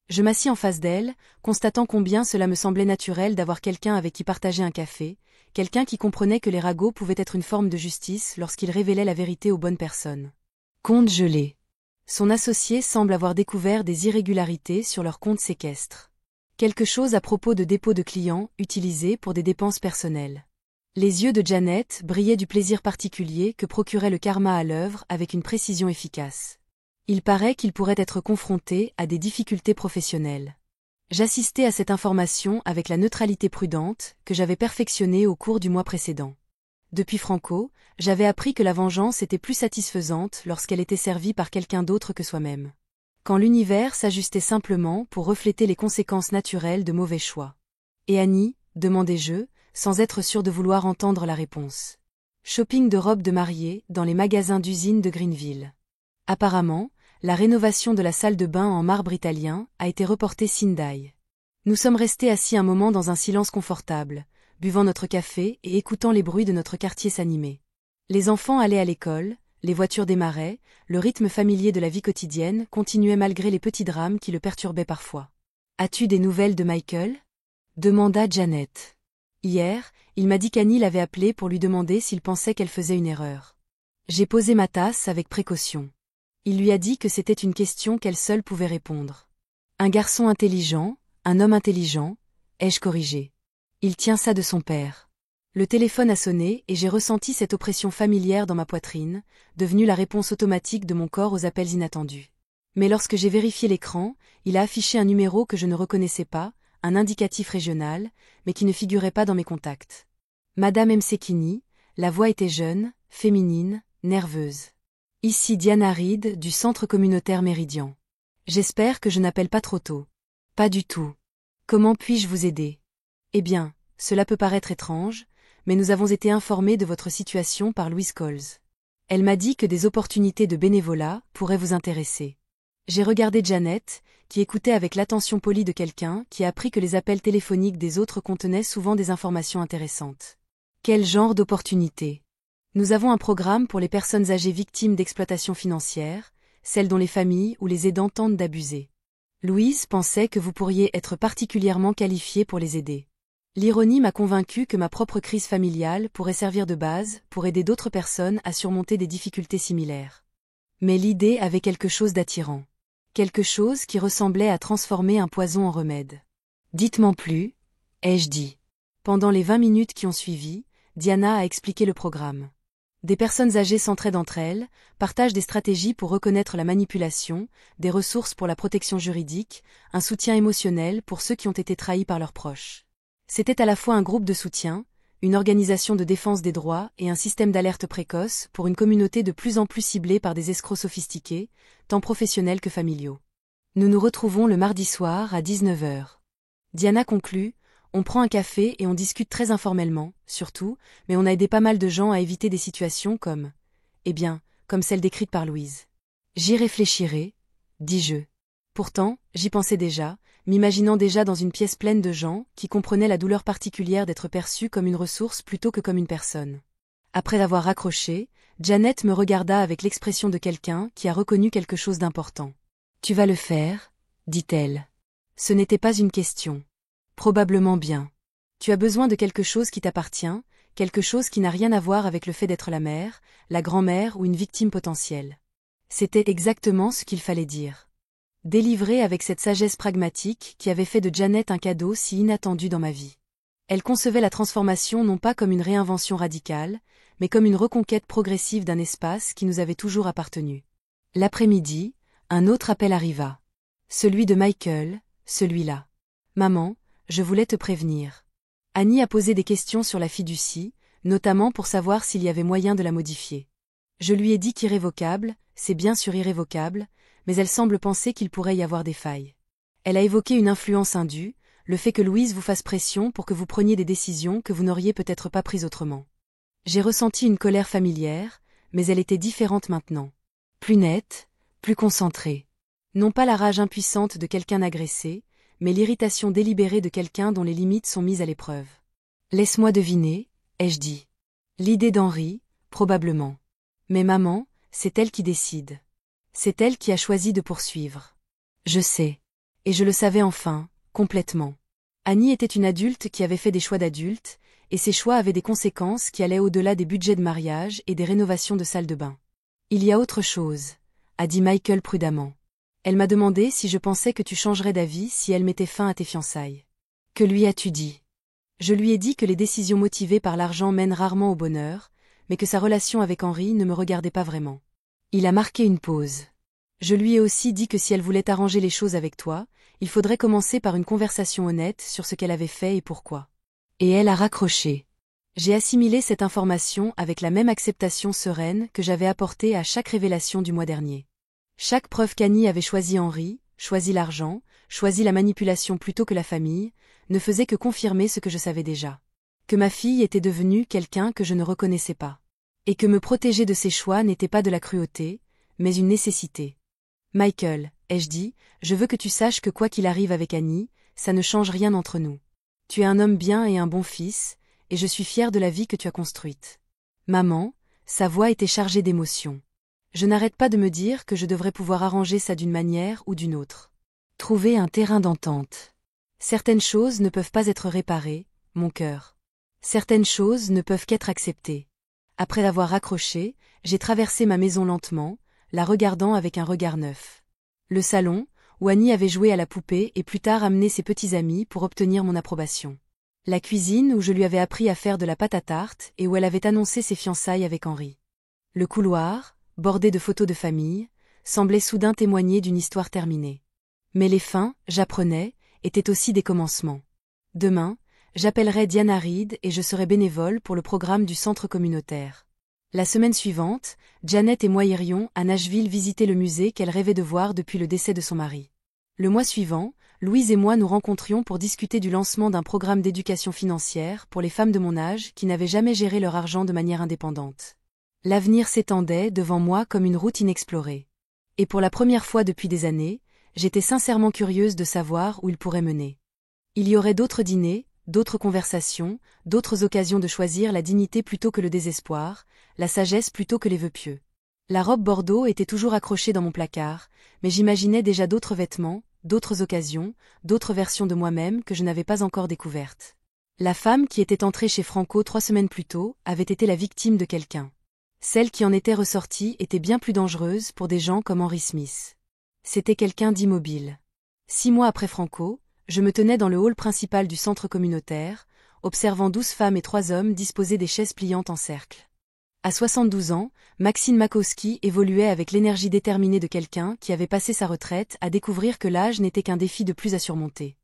Je m'assis en face d'elle, constatant combien cela me semblait naturel d'avoir quelqu'un avec qui partager un café, quelqu'un qui comprenait que les ragots pouvaient être une forme de justice lorsqu'ils révélaient la vérité aux bonnes personnes. Compte gelé. Son associé semble avoir découvert des irrégularités sur leur compte séquestre. Quelque chose à propos de dépôts de clients utilisés pour des dépenses personnelles. Les yeux de Janet brillaient du plaisir particulier que procurait le karma à l'œuvre avec une précision efficace. Il paraît qu'il pourrait être confronté à des difficultés professionnelles. J'assistais à cette information avec la neutralité prudente que j'avais perfectionnée au cours du mois précédent. Depuis Franco, j'avais appris que la vengeance était plus satisfaisante lorsqu'elle était servie par quelqu'un d'autre que soi-même. Quand l'univers s'ajustait simplement pour refléter les conséquences naturelles de mauvais choix. Et Annie, demandai-je, sans être sûr de vouloir entendre la réponse. Shopping de robes de mariée dans les magasins d'usine de Greenville. Apparemment, la rénovation de la salle de bain en marbre italien a été reportée Sindai. Nous sommes restés assis un moment dans un silence confortable, buvant notre café et écoutant les bruits de notre quartier s'animer. Les enfants allaient à l'école, les voitures démarraient, le rythme familier de la vie quotidienne continuait malgré les petits drames qui le perturbaient parfois. « As-tu des nouvelles de Michael ?» demanda Janet. Hier, il m'a dit qu'Annie l'avait appelé pour lui demander s'il pensait qu'elle faisait une erreur. J'ai posé ma tasse avec précaution. Il lui a dit que c'était une question qu'elle seule pouvait répondre. Un garçon intelligent, un homme intelligent, ai-je corrigé. Il tient ça de son père. Le téléphone a sonné et j'ai ressenti cette oppression familière dans ma poitrine, devenue la réponse automatique de mon corps aux appels inattendus. Mais lorsque j'ai vérifié l'écran, il a affiché un numéro que je ne reconnaissais pas, un indicatif régional, mais qui ne figurait pas dans mes contacts. Madame Msekini, la voix était jeune, féminine, nerveuse. Ici Diana Reed du Centre communautaire Méridien. J'espère que je n'appelle pas trop tôt. Pas du tout. Comment puis-je vous aider? Eh bien, cela peut paraître étrange, mais nous avons été informés de votre situation par Louise Coles. Elle m'a dit que des opportunités de bénévolat pourraient vous intéresser. J'ai regardé Janet, qui écoutait avec l'attention polie de quelqu'un qui a appris que les appels téléphoniques des autres contenaient souvent des informations intéressantes. Quel genre d'opportunités? Nous avons un programme pour les personnes âgées victimes d'exploitation financière, celles dont les familles ou les aidants tentent d'abuser. Louise pensait que vous pourriez être particulièrement qualifié pour les aider. L'ironie m'a convaincu que ma propre crise familiale pourrait servir de base pour aider d'autres personnes à surmonter des difficultés similaires. Mais l'idée avait quelque chose d'attirant. Quelque chose qui ressemblait à transformer un poison en remède. Dites-m'en plus, ai-je dit. Pendant les 20 minutes qui ont suivi, Diana a expliqué le programme. Des personnes âgées s'entraident entre elles, partagent des stratégies pour reconnaître la manipulation, des ressources pour la protection juridique, un soutien émotionnel pour ceux qui ont été trahis par leurs proches. C'était à la fois un groupe de soutien, une organisation de défense des droits et un système d'alerte précoce pour une communauté de plus en plus ciblée par des escrocs sophistiqués, tant professionnels que familiaux. Nous nous retrouvons le mardi soir à 19h. Diana conclut, on prend un café et on discute très informellement, surtout, mais on a aidé pas mal de gens à éviter des situations comme celle décrite par Louise. J'y réfléchirai, dis-je. Pourtant, j'y pensais déjà, m'imaginant déjà dans une pièce pleine de gens qui comprenaient la douleur particulière d'être perçus comme une ressource plutôt que comme une personne. Après avoir raccroché, Janet me regarda avec l'expression de quelqu'un qui a reconnu quelque chose d'important. Tu vas le faire, dit-elle. Ce n'était pas une question. Probablement bien. Tu as besoin de quelque chose qui t'appartient, quelque chose qui n'a rien à voir avec le fait d'être la mère, la grand-mère ou une victime potentielle. C'était exactement ce qu'il fallait dire. Délivrée avec cette sagesse pragmatique qui avait fait de Janet un cadeau si inattendu dans ma vie. Elle concevait la transformation non pas comme une réinvention radicale, mais comme une reconquête progressive d'un espace qui nous avait toujours appartenu. L'après-midi, un autre appel arriva. Celui de Michael, celui-là. Maman, je voulais te prévenir. Annie a posé des questions sur la fiducie, notamment pour savoir s'il y avait moyen de la modifier. Je lui ai dit qu'irrévocable, c'est bien sûr irrévocable, mais elle semble penser qu'il pourrait y avoir des failles. Elle a évoqué une influence indue, le fait que Louise vous fasse pression pour que vous preniez des décisions que vous n'auriez peut-être pas prises autrement. J'ai ressenti une colère familière, mais elle était différente maintenant. Plus nette, plus concentrée. Non pas la rage impuissante de quelqu'un agressé, mais l'irritation délibérée de quelqu'un dont les limites sont mises à l'épreuve. Laisse-moi deviner, ai-je dit. L'idée d'Henri, probablement. Mais maman, c'est elle qui décide. C'est elle qui a choisi de poursuivre. Je sais. Et je le savais enfin, complètement. Annie était une adulte qui avait fait des choix d'adulte, et ces choix avaient des conséquences qui allaient au-delà des budgets de mariage et des rénovations de salle de bain. Il y a autre chose, a dit Michael prudemment. Elle m'a demandé si je pensais que tu changerais d'avis si elle mettait fin à tes fiançailles. Que lui as-tu dit? Je lui ai dit que les décisions motivées par l'argent mènent rarement au bonheur, mais que sa relation avec Henri ne me regardait pas vraiment. Il a marqué une pause. Je lui ai aussi dit que si elle voulait arranger les choses avec toi, il faudrait commencer par une conversation honnête sur ce qu'elle avait fait et pourquoi. Et elle a raccroché. J'ai assimilé cette information avec la même acceptation sereine que j'avais apportée à chaque révélation du mois dernier. Chaque preuve qu'Annie avait choisi Henri, choisi l'argent, choisi la manipulation plutôt que la famille, ne faisait que confirmer ce que je savais déjà. Que ma fille était devenue quelqu'un que je ne reconnaissais pas. Et que me protéger de ses choix n'était pas de la cruauté, mais une nécessité. Michael, ai-je dit, je veux que tu saches que quoi qu'il arrive avec Annie, ça ne change rien entre nous. Tu es un homme bien et un bon fils, et je suis fière de la vie que tu as construite. Maman, sa voix était chargée d'émotion. Je n'arrête pas de me dire que je devrais pouvoir arranger ça d'une manière ou d'une autre. Trouver un terrain d'entente. Certaines choses ne peuvent pas être réparées, mon cœur. Certaines choses ne peuvent qu'être acceptées. Après avoir raccroché, j'ai traversé ma maison lentement, la regardant avec un regard neuf. Le salon, où Annie avait joué à la poupée et plus tard amené ses petits amis pour obtenir mon approbation. La cuisine où je lui avais appris à faire de la pâte à tarte et où elle avait annoncé ses fiançailles avec Henri. Le couloir, bordé de photos de famille, semblait soudain témoigner d'une histoire terminée. Mais les fins, j'apprenais, étaient aussi des commencements. Demain, j'appellerai Diana Reed et je serai bénévole pour le programme du centre communautaire. La semaine suivante, Janet et moi irions à Nashville visiter le musée qu'elle rêvait de voir depuis le décès de son mari. Le mois suivant, Louise et moi nous rencontrions pour discuter du lancement d'un programme d'éducation financière pour les femmes de mon âge qui n'avaient jamais géré leur argent de manière indépendante. L'avenir s'étendait devant moi comme une route inexplorée. Et pour la première fois depuis des années, j'étais sincèrement curieuse de savoir où il pourrait mener. Il y aurait d'autres dîners, d'autres conversations, d'autres occasions de choisir la dignité plutôt que le désespoir, la sagesse plutôt que les vœux pieux. La robe bordeaux était toujours accrochée dans mon placard, mais j'imaginais déjà d'autres vêtements, d'autres occasions, d'autres versions de moi-même que je n'avais pas encore découvertes. La femme qui était entrée chez Franco 3 semaines plus tôt avait été la victime de quelqu'un. Celle qui en était ressortie était bien plus dangereuse pour des gens comme Henri Smith. C'était quelqu'un d'immobile. 6 mois après Franco, je me tenais dans le hall principal du centre communautaire, observant 12 femmes et 3 hommes disposer des chaises pliantes en cercle. À 72 ans, Maxine Makowski évoluait avec l'énergie déterminée de quelqu'un qui avait passé sa retraite à découvrir que l'âge n'était qu'un défi de plus à surmonter.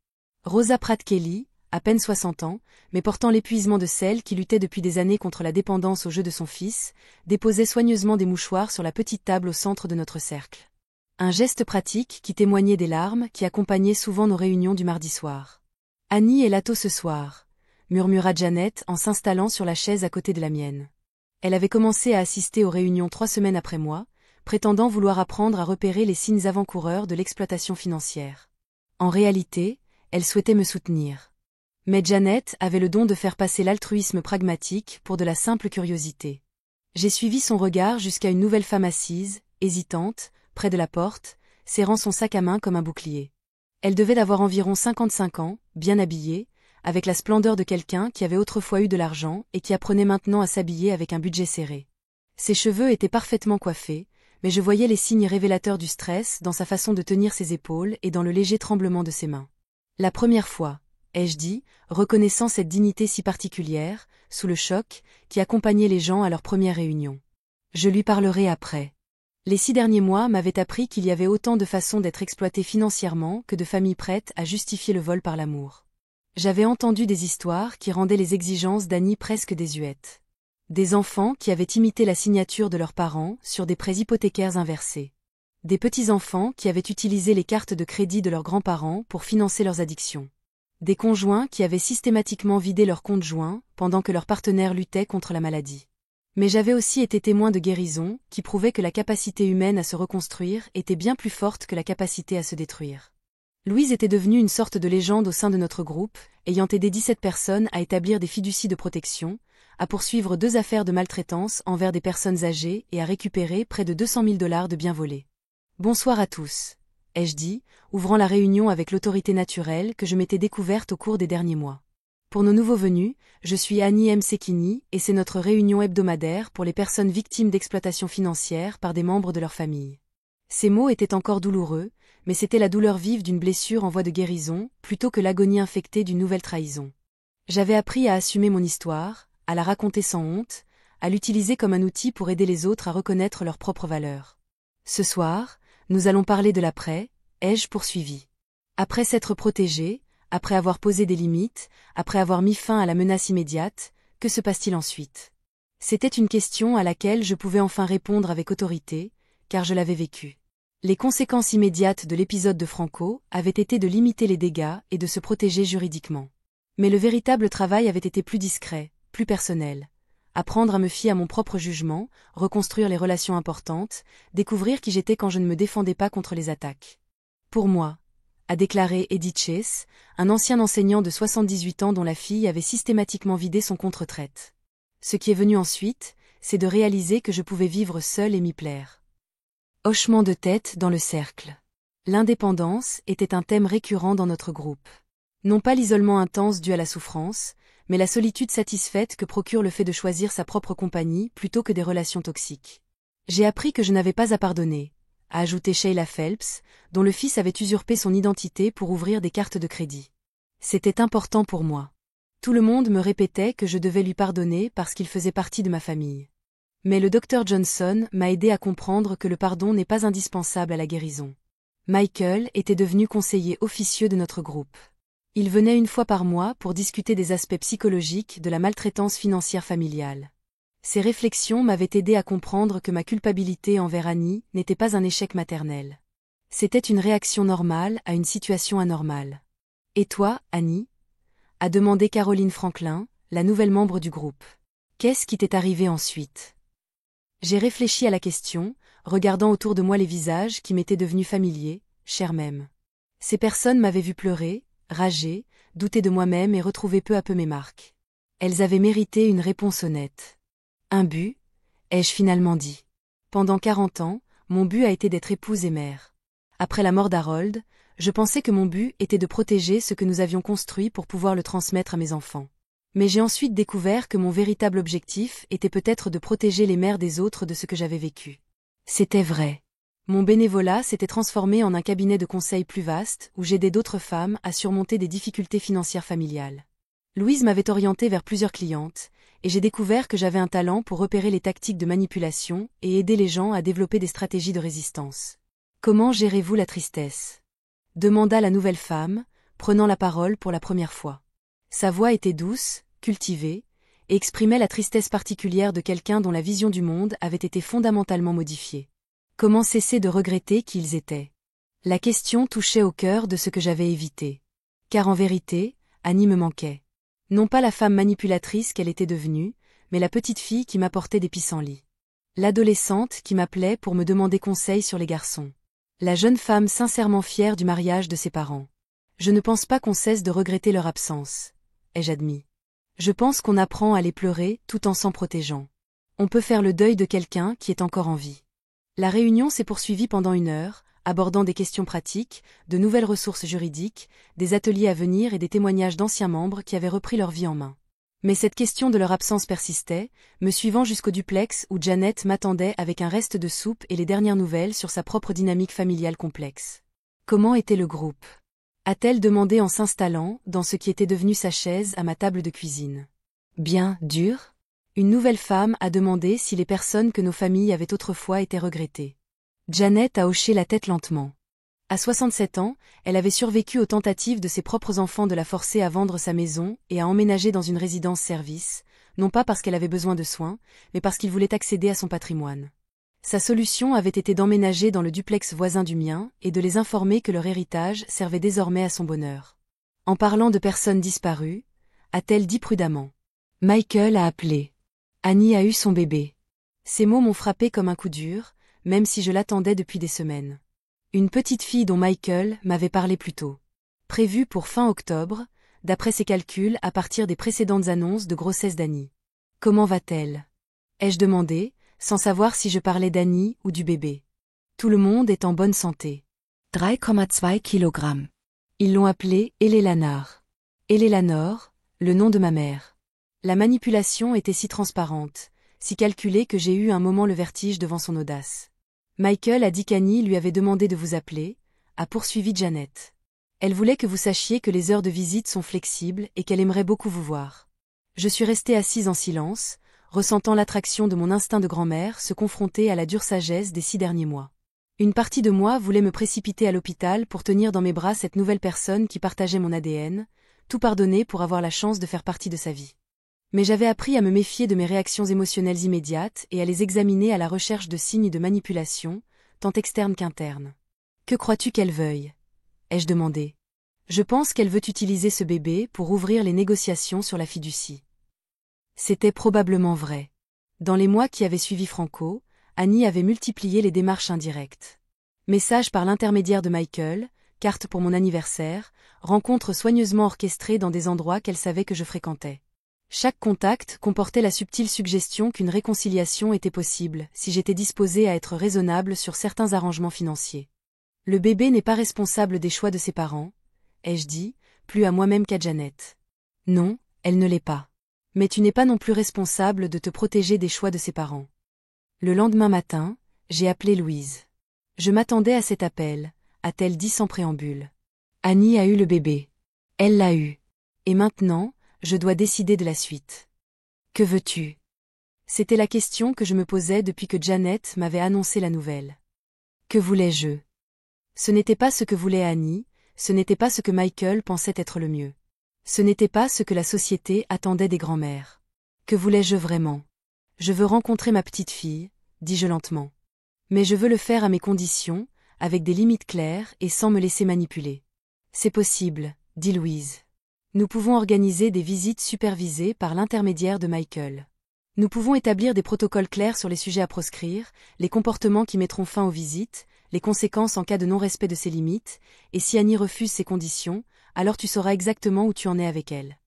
Rosa Pratt-Kelly, à peine 60 ans, mais portant l'épuisement de celle qui luttait depuis des années contre la dépendance au jeu de son fils, déposait soigneusement des mouchoirs sur la petite table au centre de notre cercle. Un geste pratique qui témoignait des larmes qui accompagnaient souvent nos réunions du mardi soir. « Annie est là tôt ce soir », murmura Janet en s'installant sur la chaise à côté de la mienne. Elle avait commencé à assister aux réunions 3 semaines après moi, prétendant vouloir apprendre à repérer les signes avant-coureurs de l'exploitation financière. En réalité, elle souhaitait me soutenir. Mais Janet avait le don de faire passer l'altruisme pragmatique pour de la simple curiosité. J'ai suivi son regard jusqu'à une nouvelle femme assise, hésitante, près de la porte, serrant son sac à main comme un bouclier. Elle devait avoir environ 55 ans, bien habillée, avec la splendeur de quelqu'un qui avait autrefois eu de l'argent et qui apprenait maintenant à s'habiller avec un budget serré. Ses cheveux étaient parfaitement coiffés, mais je voyais les signes révélateurs du stress dans sa façon de tenir ses épaules et dans le léger tremblement de ses mains. La première fois, ai-je dit, reconnaissant cette dignité si particulière, sous le choc, qui accompagnait les gens à leur première réunion. Je lui parlerai après. Les 6 derniers mois m'avaient appris qu'il y avait autant de façons d'être exploité financièrement que de familles prêtes à justifier le vol par l'amour. J'avais entendu des histoires qui rendaient les exigences d'Annie presque désuètes. Des enfants qui avaient imité la signature de leurs parents sur des prêts hypothécaires inversés. Des petits-enfants qui avaient utilisé les cartes de crédit de leurs grands-parents pour financer leurs addictions. Des conjoints qui avaient systématiquement vidé leurs comptes joints pendant que leurs partenaires luttaient contre la maladie. Mais j'avais aussi été témoin de guérisons qui prouvaient que la capacité humaine à se reconstruire était bien plus forte que la capacité à se détruire. Louise était devenue une sorte de légende au sein de notre groupe, ayant aidé 17 personnes à établir des fiducies de protection, à poursuivre 2 affaires de maltraitance envers des personnes âgées et à récupérer près de 200 000 $ de biens volés. Bonsoir à tous, ai-je dit, ouvrant la réunion avec l'autorité naturelle que je m'étais découverte au cours des derniers mois. Pour nos nouveaux venus, je suis Annie M. Sekini et c'est notre réunion hebdomadaire pour les personnes victimes d'exploitation financière par des membres de leur famille. Ces mots étaient encore douloureux, mais c'était la douleur vive d'une blessure en voie de guérison, plutôt que l'agonie infectée d'une nouvelle trahison. J'avais appris à assumer mon histoire, à la raconter sans honte, à l'utiliser comme un outil pour aider les autres à reconnaître leurs propres valeurs. Ce soir, nous allons parler de l'après, ai-je poursuivi. Après s'être protégé, après avoir posé des limites, après avoir mis fin à la menace immédiate, que se passe-t-il ensuite? C'était une question à laquelle je pouvais enfin répondre avec autorité, car je l'avais vécue. Les conséquences immédiates de l'épisode de Franco avaient été de limiter les dégâts et de se protéger juridiquement. Mais le véritable travail avait été plus discret, plus personnel. Apprendre à me fier à mon propre jugement, reconstruire les relations importantes, découvrir qui j'étais quand je ne me défendais pas contre les attaques. Pour moi, a déclaré Edith Chase, un ancien enseignant de 78 ans dont la fille avait systématiquement vidé son compte retraite. Ce qui est venu ensuite, c'est de réaliser que je pouvais vivre seule et m'y plaire. Hochement de tête dans le cercle. L'indépendance était un thème récurrent dans notre groupe. Non pas l'isolement intense dû à la souffrance, mais la solitude satisfaite que procure le fait de choisir sa propre compagnie plutôt que des relations toxiques. J'ai appris que je n'avais pas à pardonner, a ajouté Sheila Phelps, dont le fils avait usurpé son identité pour ouvrir des cartes de crédit. C'était important pour moi. Tout le monde me répétait que je devais lui pardonner parce qu'il faisait partie de ma famille. Mais le Dr Johnson m'a aidé à comprendre que le pardon n'est pas indispensable à la guérison. Michael était devenu conseiller officieux de notre groupe. Il venait une fois par mois pour discuter des aspects psychologiques de la maltraitance financière familiale. Ces réflexions m'avaient aidé à comprendre que ma culpabilité envers Annie n'était pas un échec maternel. C'était une réaction normale à une situation anormale. « Et toi, Annie ?» a demandé Caroline Franklin, la nouvelle membre du groupe. « Qu'est-ce qui t'est arrivé ensuite ?» J'ai réfléchi à la question, regardant autour de moi les visages qui m'étaient devenus familiers, chers même. Ces personnes m'avaient vu pleurer, rager, douter de moi-même et retrouver peu à peu mes marques. Elles avaient mérité une réponse honnête. Un but, ai-je finalement dit. Pendant 40 ans, mon but a été d'être épouse et mère. Après la mort d'Harold, je pensais que mon but était de protéger ce que nous avions construit pour pouvoir le transmettre à mes enfants. Mais j'ai ensuite découvert que mon véritable objectif était peut-être de protéger les mères des autres de ce que j'avais vécu. C'était vrai. Mon bénévolat s'était transformé en un cabinet de conseil plus vaste où j'aidais d'autres femmes à surmonter des difficultés financières familiales. Louise m'avait orientée vers plusieurs clientes, et j'ai découvert que j'avais un talent pour repérer les tactiques de manipulation et aider les gens à développer des stratégies de résistance. « Comment gérez-vous la tristesse ?» demanda la nouvelle femme, prenant la parole pour la première fois. Sa voix était douce, cultivée, et exprimait la tristesse particulière de quelqu'un dont la vision du monde avait été fondamentalement modifiée. Comment cesser de regretter qui ils étaient? La question touchait au cœur de ce que j'avais évité. Car en vérité, Annie me manquait. Non pas la femme manipulatrice qu'elle était devenue, mais la petite fille qui m'apportait des pissenlits. L'adolescente qui m'appelait pour me demander conseil sur les garçons. La jeune femme sincèrement fière du mariage de ses parents. Je ne pense pas qu'on cesse de regretter leur absence, ai-je admis. Je pense qu'on apprend à les pleurer tout en s'en protégeant. On peut faire le deuil de quelqu'un qui est encore en vie. La réunion s'est poursuivie pendant 1 heure, abordant des questions pratiques, de nouvelles ressources juridiques, des ateliers à venir et des témoignages d'anciens membres qui avaient repris leur vie en main. Mais cette question de leur absence persistait, me suivant jusqu'au duplex où Janet m'attendait avec un reste de soupe et les dernières nouvelles sur sa propre dynamique familiale complexe. Comment était le groupe? A-t-elle demandé en s'installant, dans ce qui était devenu sa chaise à ma table de cuisine. Bien, dur? Une nouvelle femme a demandé si les personnes que nos familles avaient autrefois été regrettées. Janet a hoché la tête lentement. À 67 ans, elle avait survécu aux tentatives de ses propres enfants de la forcer à vendre sa maison et à emménager dans une résidence-service, non pas parce qu'elle avait besoin de soins, mais parce qu'ils voulaient accéder à son patrimoine. Sa solution avait été d'emménager dans le duplex voisin du mien et de les informer que leur héritage servait désormais à son bonheur. En parlant de personnes disparues, a-t-elle dit prudemment. Michael a appelé. Annie a eu son bébé. Ces mots m'ont frappé comme un coup dur, même si je l'attendais depuis des semaines. Une petite fille dont Michael m'avait parlé plus tôt. Prévue pour fin octobre, d'après ses calculs à partir des précédentes annonces de grossesse d'Annie. Comment va-t-elle? Ai-je demandé, sans savoir si je parlais d'Annie ou du bébé. Tout le monde est en bonne santé. 3,2 Kilogramm. Ils l'ont appelée Eleanor. Eleanor, le nom de ma mère. La manipulation était si transparente, si calculée que j'ai eu un moment le vertige devant son audace. Michael a dit qu'Annie lui avait demandé de vous appeler, a poursuivi Janet. Elle voulait que vous sachiez que les heures de visite sont flexibles et qu'elle aimerait beaucoup vous voir. Je suis restée assise en silence, ressentant l'attraction de mon instinct de grand-mère se confronter à la dure sagesse des 6 derniers mois. Une partie de moi voulait me précipiter à l'hôpital pour tenir dans mes bras cette nouvelle personne qui partageait mon ADN, tout pardonner pour avoir la chance de faire partie de sa vie. Mais j'avais appris à me méfier de mes réactions émotionnelles immédiates et à les examiner à la recherche de signes de manipulation, tant externes qu'internes. Que crois-tu qu'elle veuille? Ai-je demandé. Je pense qu'elle veut utiliser ce bébé pour ouvrir les négociations sur la fiducie. C'était probablement vrai. Dans les mois qui avaient suivi Franco, Annie avait multiplié les démarches indirectes. Messages par l'intermédiaire de Michael, cartes pour mon anniversaire, rencontres soigneusement orchestrées dans des endroits qu'elle savait que je fréquentais. Chaque contact comportait la subtile suggestion qu'une réconciliation était possible si j'étais disposée à être raisonnable sur certains arrangements financiers. Le bébé n'est pas responsable des choix de ses parents, ai-je dit, plus à moi-même qu'à Janet. Non, elle ne l'est pas. Mais tu n'es pas non plus responsable de te protéger des choix de ses parents. Le lendemain matin, j'ai appelé Louise. Je m'attendais à cet appel, a-t-elle dit sans préambule. Annie a eu le bébé. Elle l'a eu. Et maintenant, je dois décider de la suite. Que veux-tu? C'était la question que je me posais depuis que Janet m'avait annoncé la nouvelle. Que voulais-je? Ce n'était pas ce que voulait Annie, ce n'était pas ce que Michael pensait être le mieux. Ce n'était pas ce que la société attendait des grands-mères. Que voulais-je vraiment? Je veux rencontrer ma petite fille, dis-je lentement. Mais je veux le faire à mes conditions, avec des limites claires et sans me laisser manipuler. C'est possible, dit Louise. Nous pouvons organiser des visites supervisées par l'intermédiaire de Michael. Nous pouvons établir des protocoles clairs sur les sujets à proscrire, les comportements qui mettront fin aux visites, les conséquences en cas de non-respect de ces limites, et si Annie refuse ces conditions, alors tu sauras exactement où tu en es avec elle.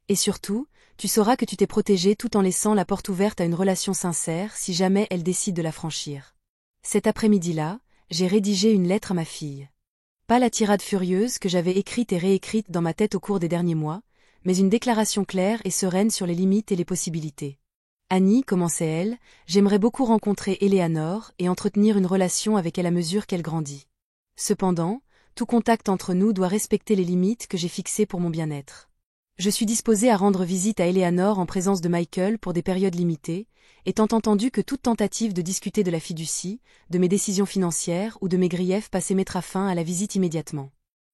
Et surtout, tu sauras que tu t'es protégé tout en laissant la porte ouverte à une relation sincère si jamais elle décide de la franchir. Cet après-midi-là, j'ai rédigé une lettre à ma fille. Pas la tirade furieuse que j'avais écrite et réécrite dans ma tête au cours des derniers mois, mais une déclaration claire et sereine sur les limites et les possibilités. Annie, commençait-elle, j'aimerais beaucoup rencontrer Eleanor et entretenir une relation avec elle à mesure qu'elle grandit. Cependant, tout contact entre nous doit respecter les limites que j'ai fixées pour mon bien-être. Je suis disposée à rendre visite à Eleanor en présence de Michael pour des périodes limitées, étant entendu que toute tentative de discuter de la fiducie, de mes décisions financières ou de mes griefs passés mettra fin à la visite immédiatement.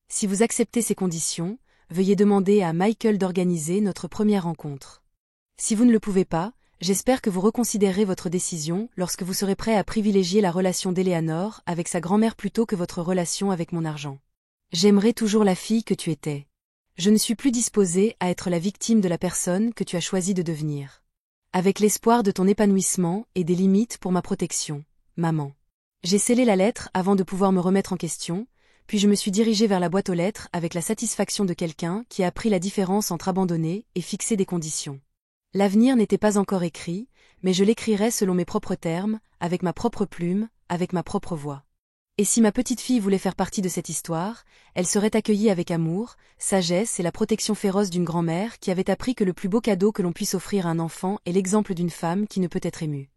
Si vous acceptez ces conditions, veuillez demander à Michael d'organiser notre première rencontre. Si vous ne le pouvez pas, j'espère que vous reconsidérerez votre décision lorsque vous serez prêt à privilégier la relation d'Eleanor avec sa grand-mère plutôt que votre relation avec mon argent. J'aimerai toujours la fille que tu étais. Je ne suis plus disposée à être la victime de la personne que tu as choisi de devenir. Avec l'espoir de ton épanouissement et des limites pour ma protection, maman. J'ai scellé la lettre avant de pouvoir me remettre en question, puis je me suis dirigée vers la boîte aux lettres avec la satisfaction de quelqu'un qui a appris la différence entre abandonner et fixer des conditions. L'avenir n'était pas encore écrit, mais je l'écrirais selon mes propres termes, avec ma propre plume, avec ma propre voix. Et si ma petite fille voulait faire partie de cette histoire, elle serait accueillie avec amour, sagesse et la protection féroce d'une grand-mère qui avait appris que le plus beau cadeau que l'on puisse offrir à un enfant est l'exemple d'une femme qui ne peut être émue.